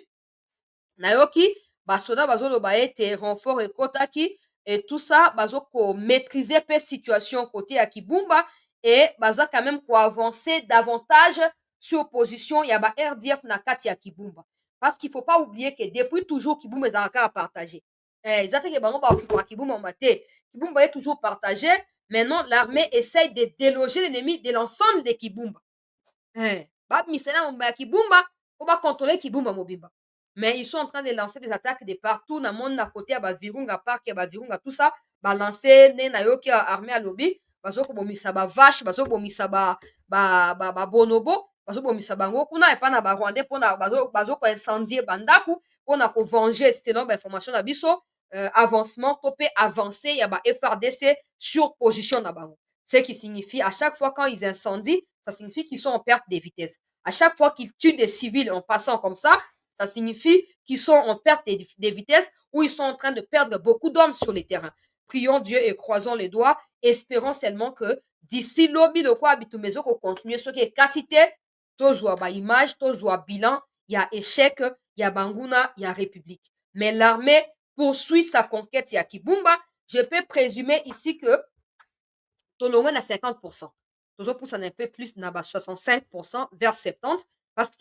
Nayoki basoda bazoloba ete renfort ekotaki et tout ça bazo ko maîtriser pe situation côté ya Kibumba et baza quand même ko avancer davantage sur position ya ba RDF na kati ya Kibumba parce qu'il faut pas oublier que depuis toujours Kibumba ezalaka partager ezate ke bango ba okipa Kibumba mate Kibumba est toujours partagé. Maintenant l'armée essaye de déloger l'ennemi de l'ensemble de Kibumba ba misena mobimba ya Kibumba po ba contrôler Kibumba mobimba. Mais ils sont en train de lancer des attaques de partout na monde na côté ya Bavirunga parc ya Bavirunga tout ça balancer ne nayoki armée alobi bazokobomisa bavache bazobomisa bonobo bazobomisa bango kuna epa na barwandais mpona bazokoincendie bandako mpona kovenger selon bainformation na biso avancement to mpe avancé ya ba FRDC sur position na bango, ce qui signifie à chaque fois quand ils incendient ça signifie qu'ils sont en perte de vitesse. À chaque fois qu'ils tuent des civils en passant comme ça signifie qu'ils sont en perte de vitesse ou ils sont en train de perdre beaucoup d'hommes sur les terrains. Prions Dieu et croisons les doigts, espérons seulement que d'ici lobby de quoi bitumezo ko continuer ce qui est quantité, tozwa ba image, tozwa bilan, il y a échec, il y a banguna, il y a république. Mais l'armée poursuit sa conquête à Kibumba. Je peux présumer ici que Tolongo à 50%. Toujours pousse un peu plus, na 65% vers 70%, parce que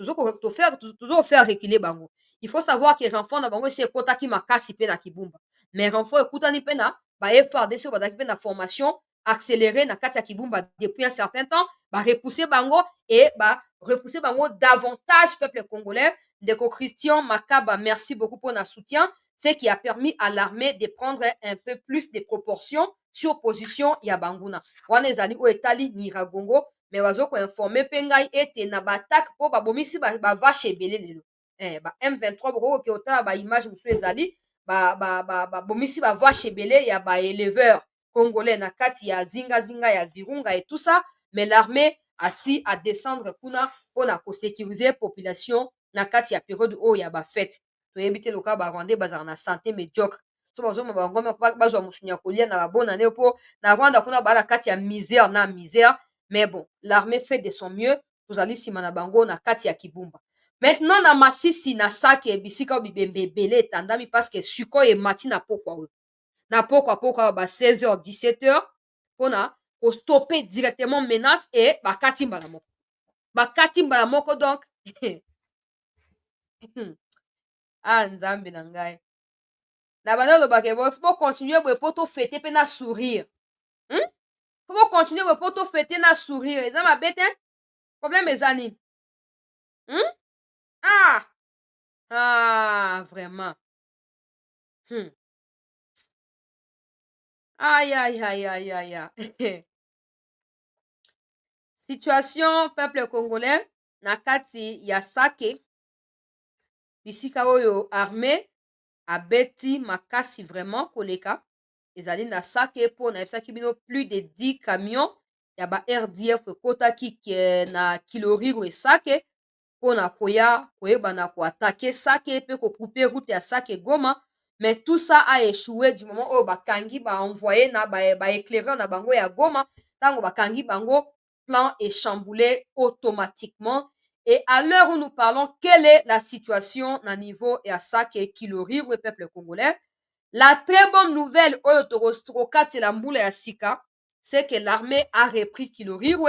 toujours faire reculer bango. Il faut savoir que renfort na bango c'est kota ki makasi pe na Kibumba. Mais renfort ekutani pe na ba FARDC ba pe na formation accélérée na kati ya Kibumba depuis un certain temps, ba repousser bango et ba repousser bango davantage peuple congolais. Ndeko Christian Makaba, merci beaucoup pour notre soutien, ce qui a permis à l'armée de prendre un peu plus de proportions sur position ya banguna. Wana ezali oyo etali Nyiragongo, mais bazo ko informer pe ngai ete na batak po babomisi ba vache ebele lelo. Ba M23 boko ke otala ba image musu ezali ba bomisi ba vache ebele ya ba éleveur congolais na kati ya zinga ya Virunga et tout ça, mais l'armée asi à descendre kuna pona ko sécuriser population na kati ya période oyo ya ba fête. Toyebi te loka ba Rwandais bazala na santé médiocre. So bazoma bango bazwa musunya kolia na babona ne po na Rwanda kuna bala kati ya misère na misère, mais bon, l'armée fait de son mieux. Tozali sima na bango na kati ya Kibumba. Maintenant na Masisi na Sake bisika bibembe ebele etandami parce que sikoyo emati na pokwa oyo. Na pokwa ba 16h 17h pona ko stopper directement menace et bakati mbala moko. Bakati mbala moko donc ah nzambe na ngai. Na bana lobake bo faut continuer boye po to fêter pe na sourire. Faut continuer boye po to fêter na sourire. Eza mabe te? Problème eza nini? Ah! Ah, vraiment. Aïe, aïe, aïe, aïe, aïe, aïe. Situation peuple congolais na kati ya Sake bisika oyo armée abeti makasi vraiment koleka ezali na Sake po nayebisaki bino plus de 10 camions ya ba RDF ekotaki na Kiloriro e Sake mpona koyeba na koatake Sake pe couper route ya Sake Goma, mais tout ça a échoué du moment oyo bakangi envoyé na éclaireur na bango ya Goma. Tango bakangi bango, plan est chamboulé automatiquement. Et à l'heure où nous parlons, quelle est la situation na niveau ya Sake Kiloriro et peuple congolais? La très bonne nouvelle oyo tokokatela mbula ya sika, c'est que l'armée a repris Kiloriro,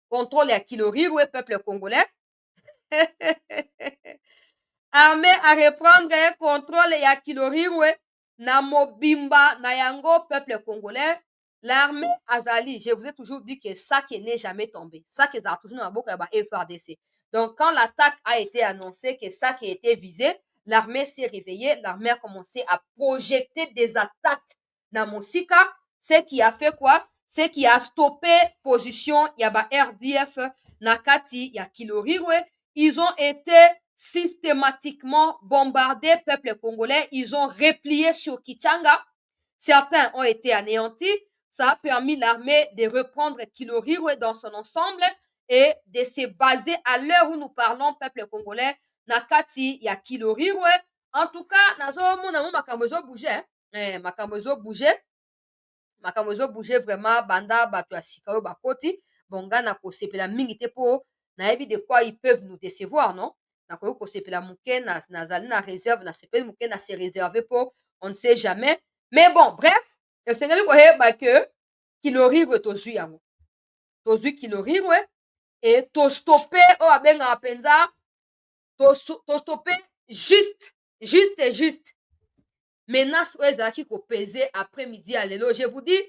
contrôle ya Kiloriro et peuple congolais. Armée à reprendre un contrôle ya Kiloriro na mobimba na yango peuple congolais. L'armée azali, je vous ai toujours dit que ça qui n'est jamais tombé. Ça qui est toujours dans la boucle ba FARDC. Donc quand l'attaque a été annoncée que ça qui était visé, l'armée s'est réveillée, l'armée a commencé à projeter des attaques na Mosika, ce qui a fait quoi? Ce qui a stoppé position ya ba RDF na kati ya Kiloriro. Ils ont été systématiquement bombardés, peuple congolais. Ils ont replié sur Kichanga. Certains ont été anéantis. Ça a permis l'armée de reprendre Kiloriro dans son ensemble et de se baser à l'heure où nous parlons, peuple congolais, nakati ya Kiloriro. En tout cas, nazomona makambo ezo bouger, makambo ezo bouger. Makambo ezo bouger vraiment banda bato ya sika oyo bakoti. Bonga na kosepela mingi te po nayebi de quoi ils peuvent nous décevoir, non? Nakoki kosepela muke nazali na réserve nasepeli muke na se réserver po on ne sait jamais. Mais bon, bref, esengeli koyeba ke Kiloriro tozwi yango. Tozwi Kiloriro et tostoppe oyo abengaka mpenza tostoppe juste menace oyo ezalaki kopese après-midi ya lelo. Je vous dis,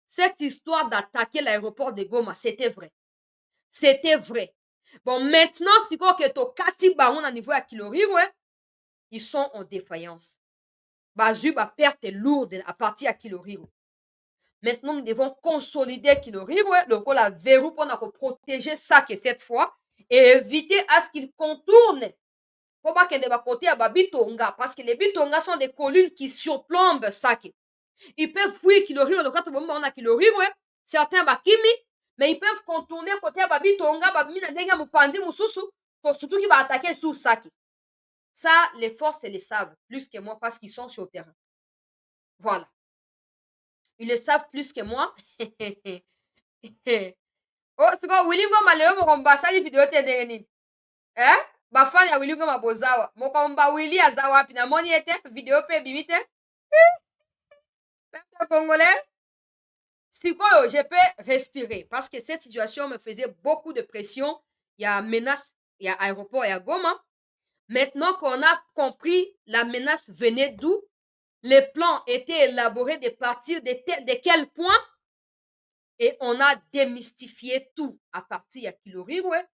cette histoire d'attaquer l'aéroport de Goma, c'était vrai. C'était vrai. Bon, maintenant, sikoyo ke tokati bango na niveau ya Kiloriro, ils sont en défaillance. Bazwi ba perte lourde à partir ya Kiloriro. Maintenant, nous devons consolider Kiloriro, lokola verrou mpona protéger Sake cette fois et éviter à ce qu'il contourne po bakende bakote ya babitonga parce que les bitonga sont des collines qui surplombent Sake. Ils peuvent fuir Kiloriro lokola tobomba bango na Kiloriro, certains bakimi, mais ils peuvent contourner côté ya babitonga babimi na ndenge ya mopanzi mosusu surtout qui va attaquer sous Sake. Ça, les forces le savent plus que moi parce qu'ils sont sur le terrain. Voilà. Ils le savent plus que moi. Oh, sikoyo Willy Ngoma lelo mokombo asali video te ndenge nini? bafani ya Willy Ngoma bozawa mokomba Willy aza wapi namoni ete video pe ebimi te peuple congolais sikoyo je peux respirer parce que cette situation me faisait beaucoup de pression. Il y a menace, il y a aéroport, il y a Goma. Maintenant qu'on a compris la menace venait d'où, les plans étaient élaborés de partir de quel point, et on a démystifié tout à partir de Kiloriwe.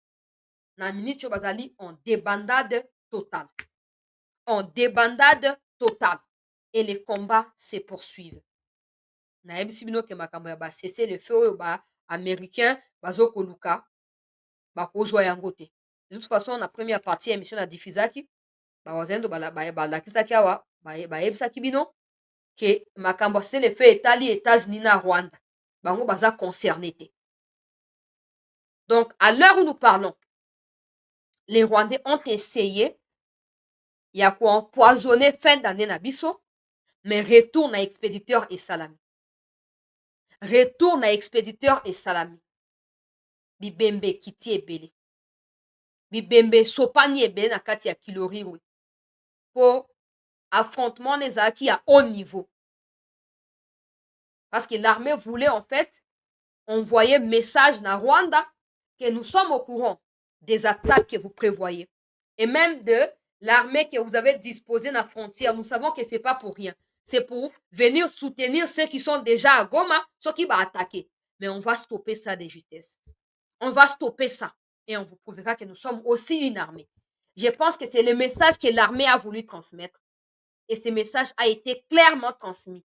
Na minute bazali en débandade totale. En débandade totale. Et les combats se poursuivent. Nayebisi bino ke makambo ya ba cesser le feu oyo ba américain bazokoluka bakozwa yango te. De toute façon na première partie ya émission na diffusaki bawazalendo balakisaki awa bayebisaki bino ke makambo ya cesser le feu etali États-Unis na Rwanda bango baza concerné te. Donc à l'heure où nous parlons, les Rwandais ont essayé ya koempoisonner fin d'année na biso, mais retourne à expéditeur et salami. Retourne à expéditeur et salami. Bibembe kiti ebele. Bibembe sopani ebele na kati ya Kiloriwe. Pour affrontement nezalaki à haut niveau. Parce que l'armée voulait en fait envoyer message na Rwanda que nous sommes au courant des attaques que vous prévoyez. Et même de l'armée que vous avez disposée dans la frontière. Nous savons que ce n'est pas pour rien. C'est pour venir soutenir ceux qui sont déjà à Goma, ceux qui vont attaquer. Mais on va stopper ça de justesse. On va stopper ça. Et on vous prouvera que nous sommes aussi une armée. Je pense que c'est le message que l'armée a voulu transmettre. Et ce message a été clairement transmis.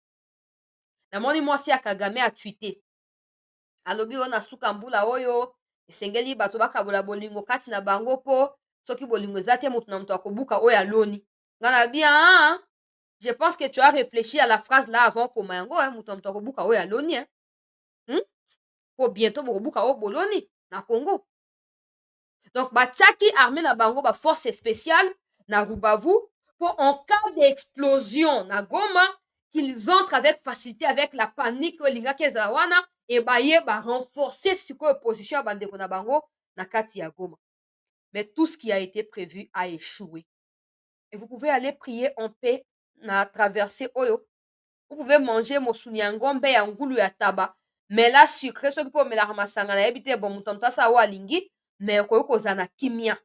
Namoni mwasi ya Kagame a tweeté. Alobi ona suka mbula oyo, esengeli bato bakabola bolingo kati na bango po, soki bolingo eza te moto na moto akobuka oyo aloni. Ngana bien, je pense que tu as réfléchi à la phrase là avant koma yango, moto na moto akobuka oyo aloni. Po bientôt bokobuka oyo boloni na Congo. Donc batiaki armée na bango ba force spéciale na Rubavu pour en cas d'explosion na Goma qu'ils entrent avec facilité avec la panique oyo elingaki ezala wana et baye ba renforcer sikoyo position ya bandeko na bango na kati ya Goma. Mais tout ce qui a été prévu a échoué. Et vous pouvez aller prier en paix na traversée oyo. Vous pouvez manger mosuni ya ngombe ya ngulu ya taba, mais la sucre soki po omelaka masanga nayebi te bon moto moto asa oyo alingi, mais okoki kozala na kimia.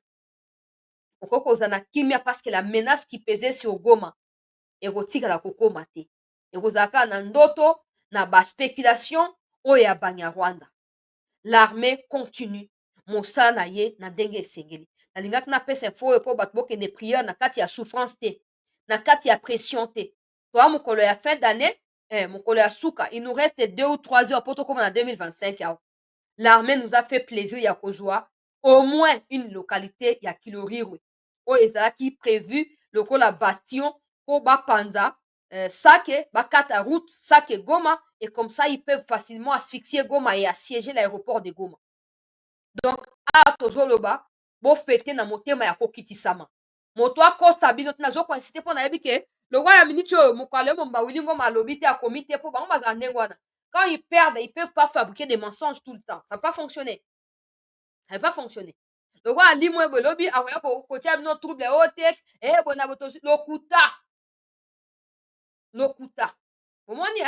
Okoki kozala na kimia parce que la menace qui pesait sur Goma ekotikala kokoma te. Ekozala kaka na ndoto na baspéculation oyo ya Banyarwanda. L'armée continue mosala na ye na ndenge esengeli. Nalingaki napesa info oyo mpo bato bokende priere na kati ya souffrance te, na kati ya pression te. Toa mokolo ya fin d'année, mokolo ya suka, il nous reste 2 ou 3 heures pour tokoma na 2025 awa. L'armée nous a fait plaisir ya kozwa au moins une localité ya Kilorirwe oyo ezalaki prévu lokola bastion po bapanza Sake, bakata route Sake Goma, et comme ça ils peuvent facilement asphyxier Goma et assiéger l'aéroport de Goma. Donc a tozoloba bo fete na motema ya kokitisama. Moto akosa bino te nazokoinsiste mpo nayebi ke lokwa ya miniti oyo mokolo momba Willy Ngoma alobi te akomi te mpo bango bazala ndenge wana. Quand ils perdent, ils peuvent pas fabriquer des mensonges tout le temps. Ça va pas fonctionner. Ça va pas fonctionner. Lokwa alimo ebo lobi akoya kotia bino trouble ote bona boto lokuta. Lokuta. Omoni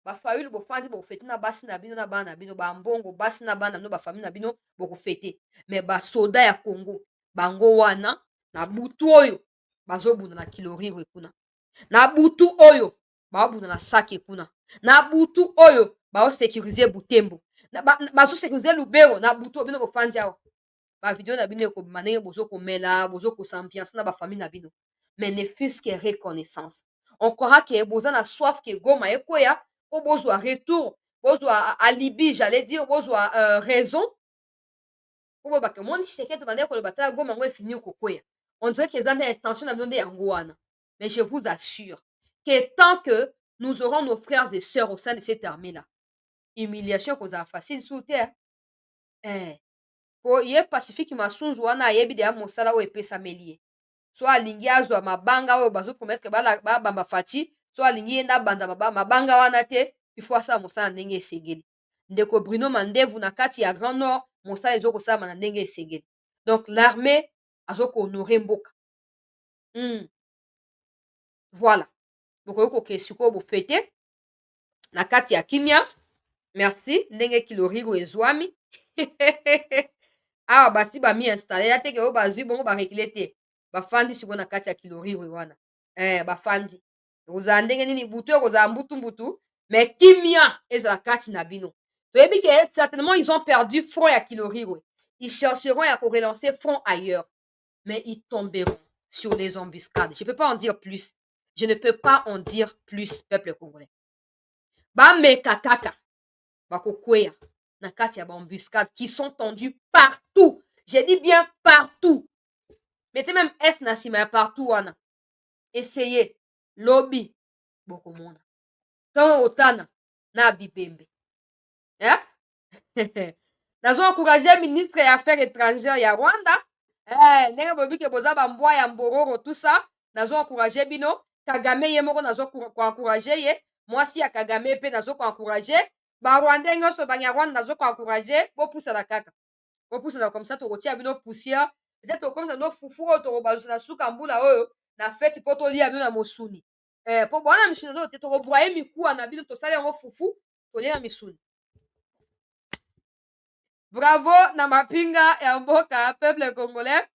bafamile bofandi bokofete na basi na bino na bana na bino bambongo basi na bana na bino bafamile na bino bokofete, mais basoda ya Congo bango wana na butu oyo bazobunda na Kilorirwe kuna, na butu oyo baobunda na Sake kuna, na butu oyo baosécurize Butembo, bazosécurize Lubero na butu oyo bino bofandi awa bavideo na bino ekobima ndenge bozokomela bozokosambiance na bafamile na bino, mais ne fût-ce que reconnaissance. On croira que boza na soif que Goma ekoya po bozwa retour, bozwa alibi, j'allais dire bozwa raison po bobake moni Tshisekedi bande koloba tala Goma ngo efini kokwea. On dirait que eza nde intention na bino nde yango wana. Mais je vous assure que tant que nous aurons nos frères et sœurs au sein de cette armée-là, humiliation kozala facile sur terre. Po ye Pacifique Masunzu wana ayebi deya mosala oyo epesameli ye. So alingi azwa mabanga oyo bazopromettre babamba Faci, so alingi ye nde abanda mabanga wana te, il faut asala mosala na ndenge esengeli. Ndeko Bruno Mandevu na kati ya Grand Nord, mosala ezokosalama na ndenge esengeli. Donc l'armée azokohonore mboka. Voilà. Bokoki kokende sikoyo bofete na kati ya kimia. Merci ndenge kilorigo ezwami. Awa basi bami installe ya teke oyo bazwi bongo barekile te, bafandi sikoyo na kati ya kilorigo wana. Bafandi kozala ndenge nini butu ekozala mbutu me kimia ezala kati na bino. Toyebi ke certainement ils ont perdu front ya kilorigo, ils chercheront ya korelancer front ailleurs, mais ils tomberont sur les embuscades. Je peux pas en dire plus. Je ne peux pas en dire plus, peuple congolais. Bameka kaka bakokweya na kati ya bambuscades qui sont tendues partout. J'ai dit bien partout. Mettez même S na nsima ya partout wana. Essayez. Lobby bokomona. Ntango otana na bibembe. Nazo encourager ministre ya affaires étrangères ya Rwanda. Ndenge bobi ke boza bambwa ya mbororo tout ça. Nazo encourager bino. Kagame ye moko nazo encourager ye. Mwasi ya Kagame pe nazo encourager. Barwandais nyonso banyarwanda nazo encourager. Bopusana kaka. Bopusana comme ça tokotia bino poussière. Peut-être tokomisa no fufu oyo tokobalusa na suka mbula oyo na feti po tolia bino na mosuni. Po bwana misuni nazo te tokobwaye mikuwa na bino tosali yango fufu tolia misuni. Bravo na mapinga ya mboka peuple congolais.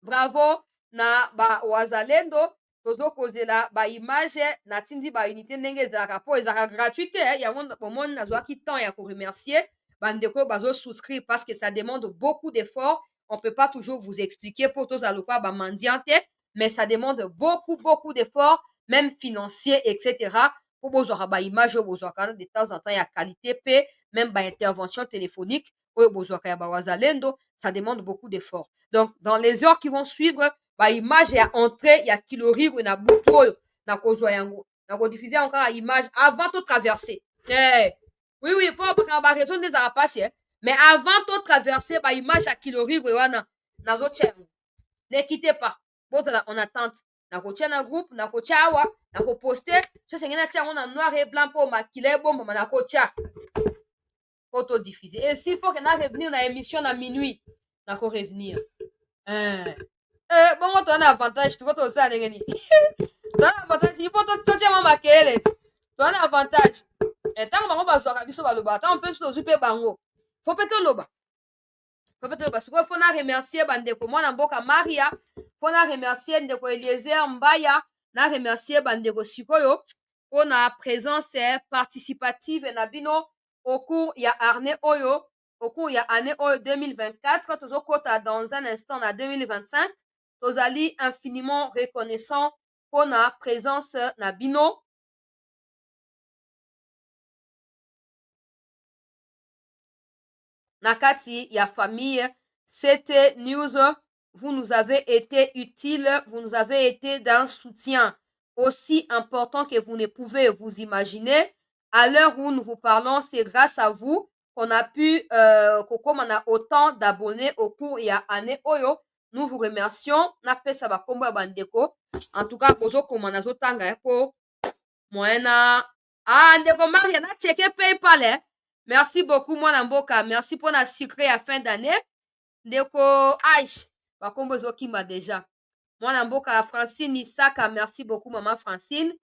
Bravo na ba wazalendo tozokozela ba image na tindi ba unité ndenge ezalaka po ezalaka gratuite yango bomoni nazwaki temps ya koremercier bandeko bazo souscrire parce que ça demande beaucoup d'efforts. On peut pas toujours vous expliquer pour tozala kwa ba mandiante, mais ça demande beaucoup d'efforts, même financiers, etc. pour bozwaka ba image oyo bozwaka de temps en temps ya qualité pe même ba intervention téléphonique oyo bozwaka ya ba wazalendo, ça demande beaucoup d'efforts. Donc dans les heures qui vont suivre ba image ya entrée ya kilorigo na butu oyo na kozwa yango na kodiffuser encore image avant to traverser. Oui po bakanga ba raison des arapasi mais avant to traverser ba image ya kilorigo wana nazo tia ne quittez pas bozala en attente na kotia na groupe na kotia awa na koposter so sengeli na tia yango na noir et blanc mpo makila ebombama na kotia po to diffuser et s'il faut que na revenir na émission na minuit na ko revenir. Bongo toza na avantage tuko tosala ndenge nini toza na avantage il faut totia mwa makele toza na avantage ntango bango bazwaka biso balobaka ntango mpe so tozwi mpe bango fo mpe toloba sikoyo fo na remercier bandeko mwana mboka Maria, fo na remercier ndeko Eliezer Mbaya, na remercier bandeko sikoyo mpo na présence participative na bino au cours ya année oyo 2024 tozokota dans un instant na 2025 tozali infiniment reconnaissant mpo na présence na bino. Na kati ya famille CT News, vous nous avez été utile, vous nous avez été d'un soutien aussi important que vous ne pouvez vous imaginer. À l'heure où nous vous parlons, c'est grâce à vous qu'on a pu comme on a autant d'abonnés au cours ya année oyo. Nous vous remercions. Na pesa ba kombo ya bandeko. En tout cas, bozo koma nazo tanga po moyena ndeko Maria na cheke PayPal Merci beaucoup mwana mboka, merci pour na sucré à fin d'année. Ndeko Aïch, bakombo ezokima déjà. Mwana mboka Francine Isaka, merci beaucoup maman Francine.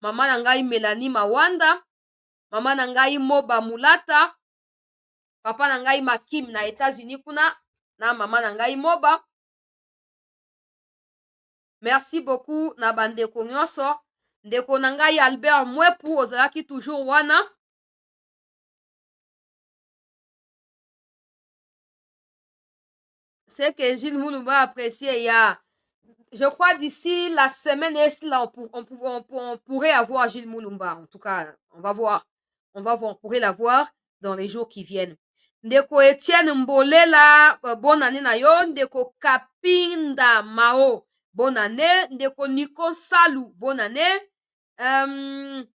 Maman na ngai Mélanie Mawanda, maman na ngai Moba Mulata, papa na ngai Makim na États-Unis kuna na maman na ngai Moba. Merci beaucoup na bandeko nyonso. Ndeko na ngai Albert Mwepu ozalaki toujours wana. C'est que Gilles Moulumba apprécié. Je crois d'ici la semaine, on pourrait avoir Gilles Moulumba. En tout cas, on va voir. On pourrait l'avoir dans les jours qui viennent. Ndeko Etienne Mbolela, bonne année na yo. Ndeko Kapinda Mao, bonne année. Ndeko Nico Salou, bonne année. Depuis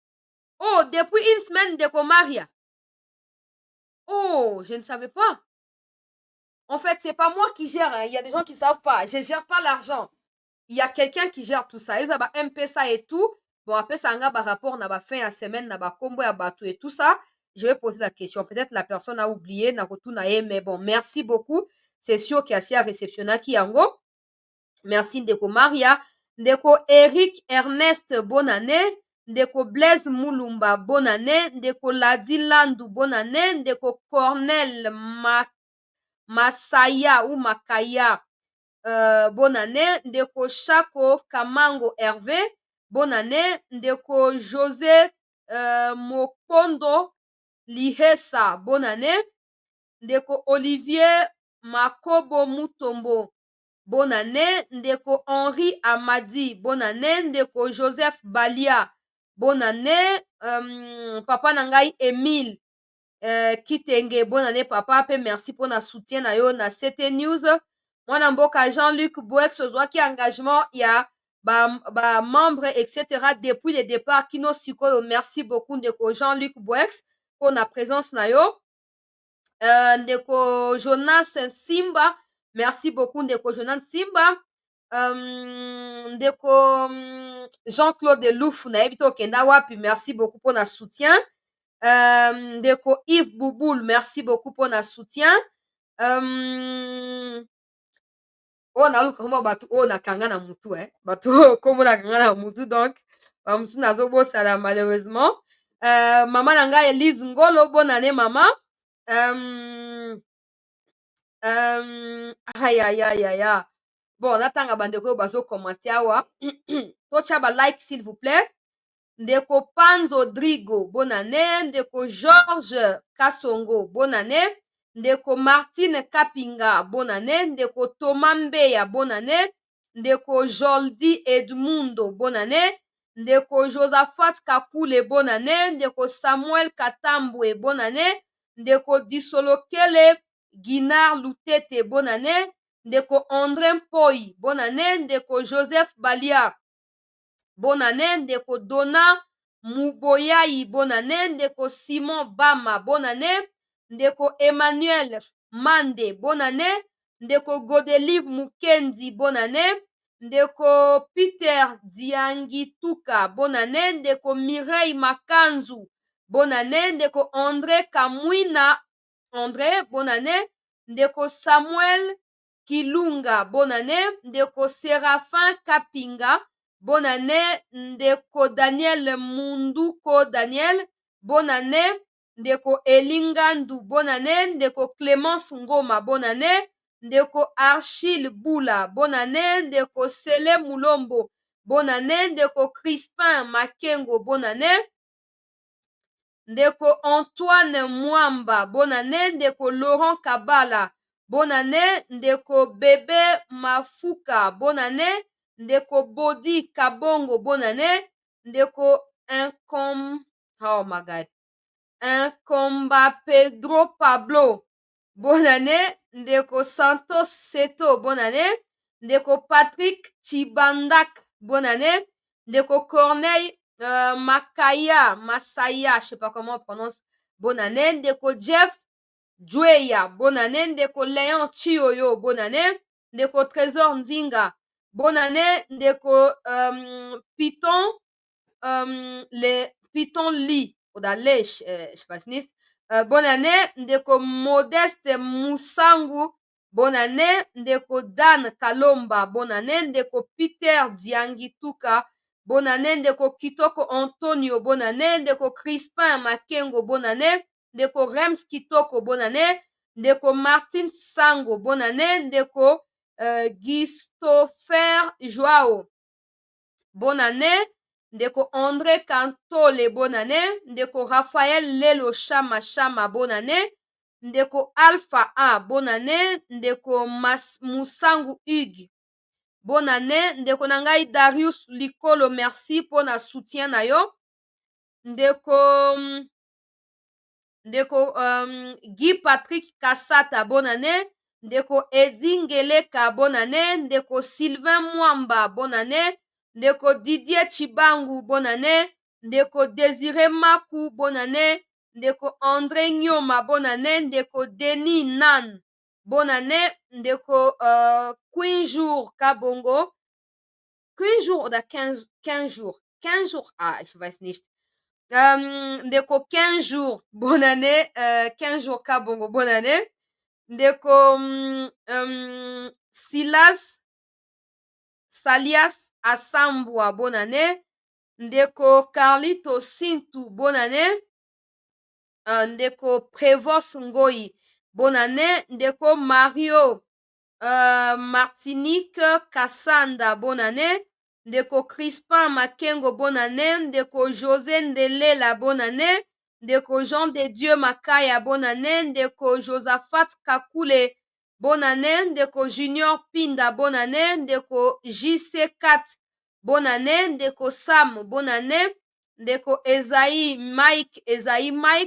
une semaine, Ndeko Maria. Oh, je ne savais pas. En fait, c'est pas moi qui gère. Il y a des gens qui savent pas. Je gère pas l'argent. Il y a quelqu'un qui gère tout ça. Ils ont MP ça et tout. Bon, après, ça a un rapport, n'a pas fin à semaine, n'a pas combo à bateau et tout ça. Je vais poser la question. Peut-être la personne a oublié, n'a pas tout mais bon, merci beaucoup. c'est sûr qu'il asi areceptionnaki yango. Merci ndeko Maria. Ndeko Eric Ernest, bonne année. Ndeko Blaise Mulumba, bonne année. Ndeko Ladi Landu, bonne année. Ndeko Cornel Masaya ou Makaya, bonne année. Ndeko Chako Kamango Hervé, bonne année. Ndeko José Mokondo Lihesa, bonne année. Ndeko Olivier Makobo Mutombo, bonne année. Ndeko Henri Amadi, bonne année. Ndeko Joseph Balia, bonne année. Papa Nangai Emile Kitenge, bonne année papa, pe merci pour na soutien na yo na CT News. Mwana mboka Jean-Luc Boex ozwaki engagement ya ba membre etc. depuis le départ kino sikoyo. Merci beaucoup ndeko Jean-Luc Boex pour na présence na yo. Ndeko Jonas Simba, merci beaucoup ndeko Jonas Simba. Ndeko Jean-Claude Louf nayebi te okenda wapi, merci beaucoup pour na soutien. Ndeko Yves Bouboul, merci beaucoup pour na soutien. Oyo naluka komona bato oyo nakanga na mutu bato kombo nakanga na mutu, donc bamutu nazobosana malheureusement. Mama na ngai Elise Ngolo, bonne année mama. Ayayayaya. Bon, natanga bandeko oyo bazokommente awa. Totia ba like s'il vous plaît. Ndeko Panzo Drigo, bonne année. Ndeko Georges Kasongo, bonne année. Ndeko Martine Kapinga, bonne année. Ndeko Thomas Mbeya, bonne année. Ndeko Joldi Edmundo, bonne année. Ndeko Josaphat Kakule, bonne année. Ndeko Samuel Katambwe, bonne année. Ndeko Disolokele Guinard Lutete, bonne année. Ndeko André Mpoy, bonne année. Ndeko Joseph Balia, bonne année. Ndeko Dona Muboyayi, bonne année. Ndeko Simon Bama, bonne année. Ndeko Emmanuel Mande, bonne année. Ndeko Godelive Mukendi, bonne année. Ndeko Peter Diangituka, bonne année. Ndeko Mireille Makanzu, bonne année. Ndeko André Kamwina André, bonne année. Ndeko Samuel Kilunga, bonne année. Ndeko Séraphin Kapinga, bonne année. Ndeko Daniel Munduko Daniel, bonne année. Ndeko Elingandu, bonne année. Ndeko Clémence Ngoma, bonne année. Ndeko Archil Boula, bonne année. Ndeko Sele Mulombo, bonne année. Ndeko Crispin Makengo, bonne année. Ndeko Antoine Mwamba, bonne année. Ndeko Laurent Kabala, bonne année. Ndeko Bébé Mafuka, bonne année. Ndeko Bodi Kabongo, bonne année. Ndeko oh my God. Comba Pedro Pablo, bonne année. Ndeko Santos Seto, bonne année. Ndeko Patrick Chibandak, bonne année. Ndeko Corneille Masaya, je sais pas comment on prononce, bonne année. Ndeko Jeff Dweya, bonne année. Ndeko Léon Chioyo, bonne année. Ndeko Trésor Nzinga, bonne année. Ndeko Python, les Python Lee, je sais pas si bonne année. Ndeko Modeste Musangu, bonne année. Ndeko Dan Kalomba, bonne année. Ndeko Peter Diangituka, bonne année. Ndeko Kitoko Antonio, bonne année. Ndeko Crispin Makengo, bonne année. Ndeko Rems Kitoko, bonne année. Ndeko Martin Sango, bonne année. Ndeko Christopher Joao, bonne année. Ndeko André Kantole, bonne année. Ndeko Raphaël Lelo Chama, bonne année. Ndeko Alpha A, bonne année. Ndeko Musangu Hugues, bonne année. Ndeko Nangai Darius Likolo, merci pour na soutien na yo. Ndeko Guy Patrick Kassata, bonne année. Ndeko Edi Ngeleka, bonne année. Ndeko Sylvain Mwamba, bonne année. Ndeko Didier Chibangu, bonne année. Ndeko Désiré Maku, bonne année. Ndeko André Nyoma, bonne année. Ndeko Denis Nan, bonne année. Ndeko Quinjour Kabongo, Quinjour oder 15 jours, 15 jours, ich weiß nicht. Ndeko 15 jours, bonne année. 15 jours Kabongo, bonne année. ndeko Silas Salias Asambwa, bonne année. Ndeko Carlito Sintu, bonne année. Ndeko Prévost Ngoi, bonne année. Ndeko Mario Martinique Kassanda, bonne année. Ndeko Crispin Makengo, bonne année. Ndeko José Ndelela, bonne année. Ndeko Jean de Dieu Makaya, bonne année. Ndeko Josaphat Kakule, bonne année. Ndeko Junior Pinda, bonne année. Ndeko JC4, bonne année. Ndeko Sam, bonne année. Ndeko Esaïe Mike,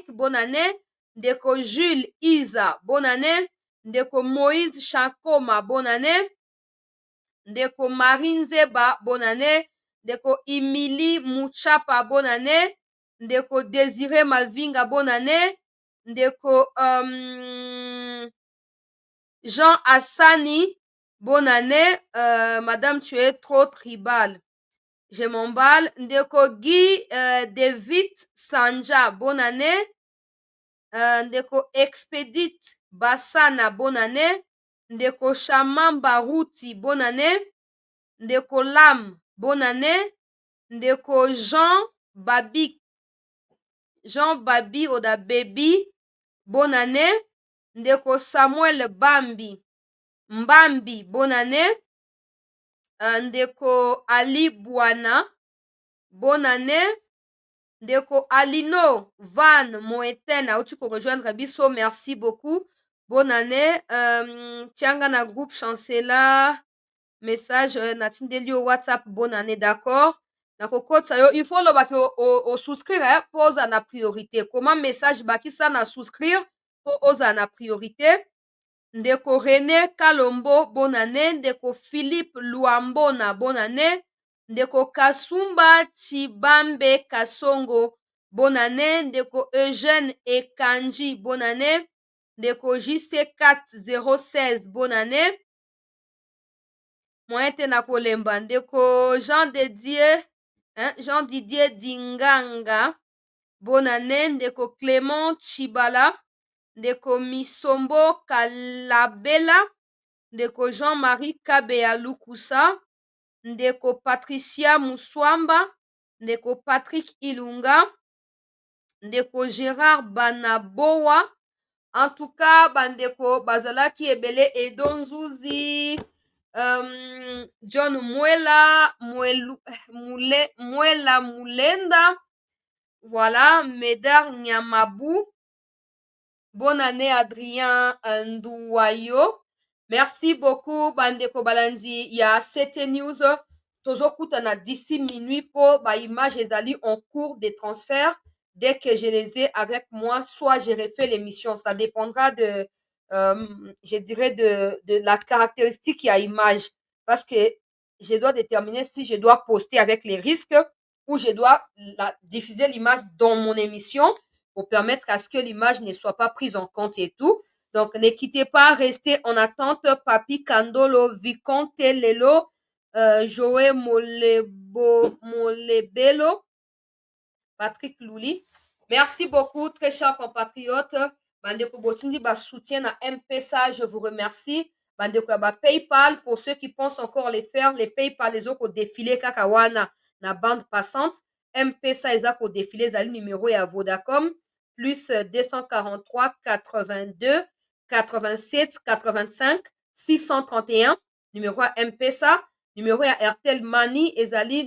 bonne année. Ndeko Jules Isa, bonne année. Ndeko Moïse Chakoma, bonne année. Ndeko Marinzeba, bonne année. Ndeko Emily Mouchapa, bonne année. Ndeko Désiré Mavinga, bonne année. Ndeko Jean Hassani, bonne année. Madame, tu es trop tribal. Je m'emballe. Ndeko Guy David Sanja, bonne année. Ndeko Expedite Bassana, bonne année. Ndeko Shaman Barouti, bonne année. Ndeko Lam, bonne année. Ndeko Jean Babi Oda Baby, bonne année. Ndeko Samuel Mbambi, bonne année. Ndeko Ali Bouana, bonne année. Ndeko Alino Van Moeten auti ko rejoindre biso, merci beaucoup, bonne année. Tianga na groupe Chancela message natindeli yo WhatsApp, bonne année, d'accord. Nakokotisa yo, il faut lobaki o souscrire po ozala na priorité. Comment message bakisa na souscrire po ozala na priorité. Ndeko René Kalombo, bonne année. Ndeko Philippe Luambona, bonne année. Ndeko Kasumba Chibambe Kasongo, bonne année. Ndeko Eugène Ekanji, bonne année. Ndeko JC4016, bonne année. Moyen te na kolemba. Ndeko Jean Didier Dinganga, bonne année. Ndeko Clément Chibala. Ndeko Misombo Kalabela. Ndeko Jean-Marie Kabea Lukusa. Ndeko Patricia Muswamba. Ndeko Patrick Ilunga. Ndeko Gérard Banaboa. En tout cas, bandeko bazalaki ebele Edonzuzi, John Mwela Mulenda, voilà, Médard Nyamabou. Bonne année Adrien Ndouayo. Merci beaucoup bandeko balandi ya CT News. Tozokutana d'ici minuit po ba image ezali en cours de transfert. Dès que je les ai avec moi, soit je refais l'émission. Ça dépendra de, je dirais, de la caractéristique à image. Parce que je dois déterminer si je dois poster avec les risques ou je dois diffuser l'image dans mon émission pour permettre à ce que l'image ne soit pas prise en compte et tout. Donc, ne quittez pas, restez en attente. Papi Kandolo, Vicomte Lelo, Joé Molebelo, Patrick Louli. Merci beaucoup, très chers compatriotes. Bandeko Botindi, soutien à M-Pesa, je vous remercie. Bandeko PayPal, pour ceux qui pensent encore les faire, les PayPal, les autres défilé kakawana na bande passante. M-Pesa, ils ont défilé, le numéro à Vodacom, plus 243 82 87 85 631, numéro à M-Pesa, numéro à Airtel Money, ezali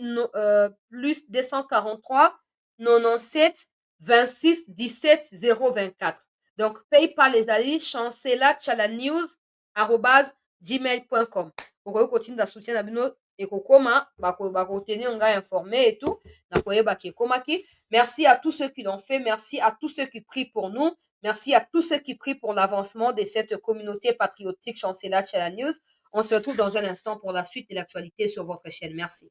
plus 243 97 26 17 024. Donc, PayPal ezali chancela chalanews @gmail.com. Pour continuer à soutenir la bino et kokoma bakotenir nga informé et tout. Merci à tous ceux qui l'ont fait. Merci à tous ceux qui prient pour nous. Merci à tous ceux qui prient pour l'avancement de cette communauté patriotique Chancela Chalanews. On se retrouve dans un instant pour la suite de l'actualité sur votre chaîne. Merci.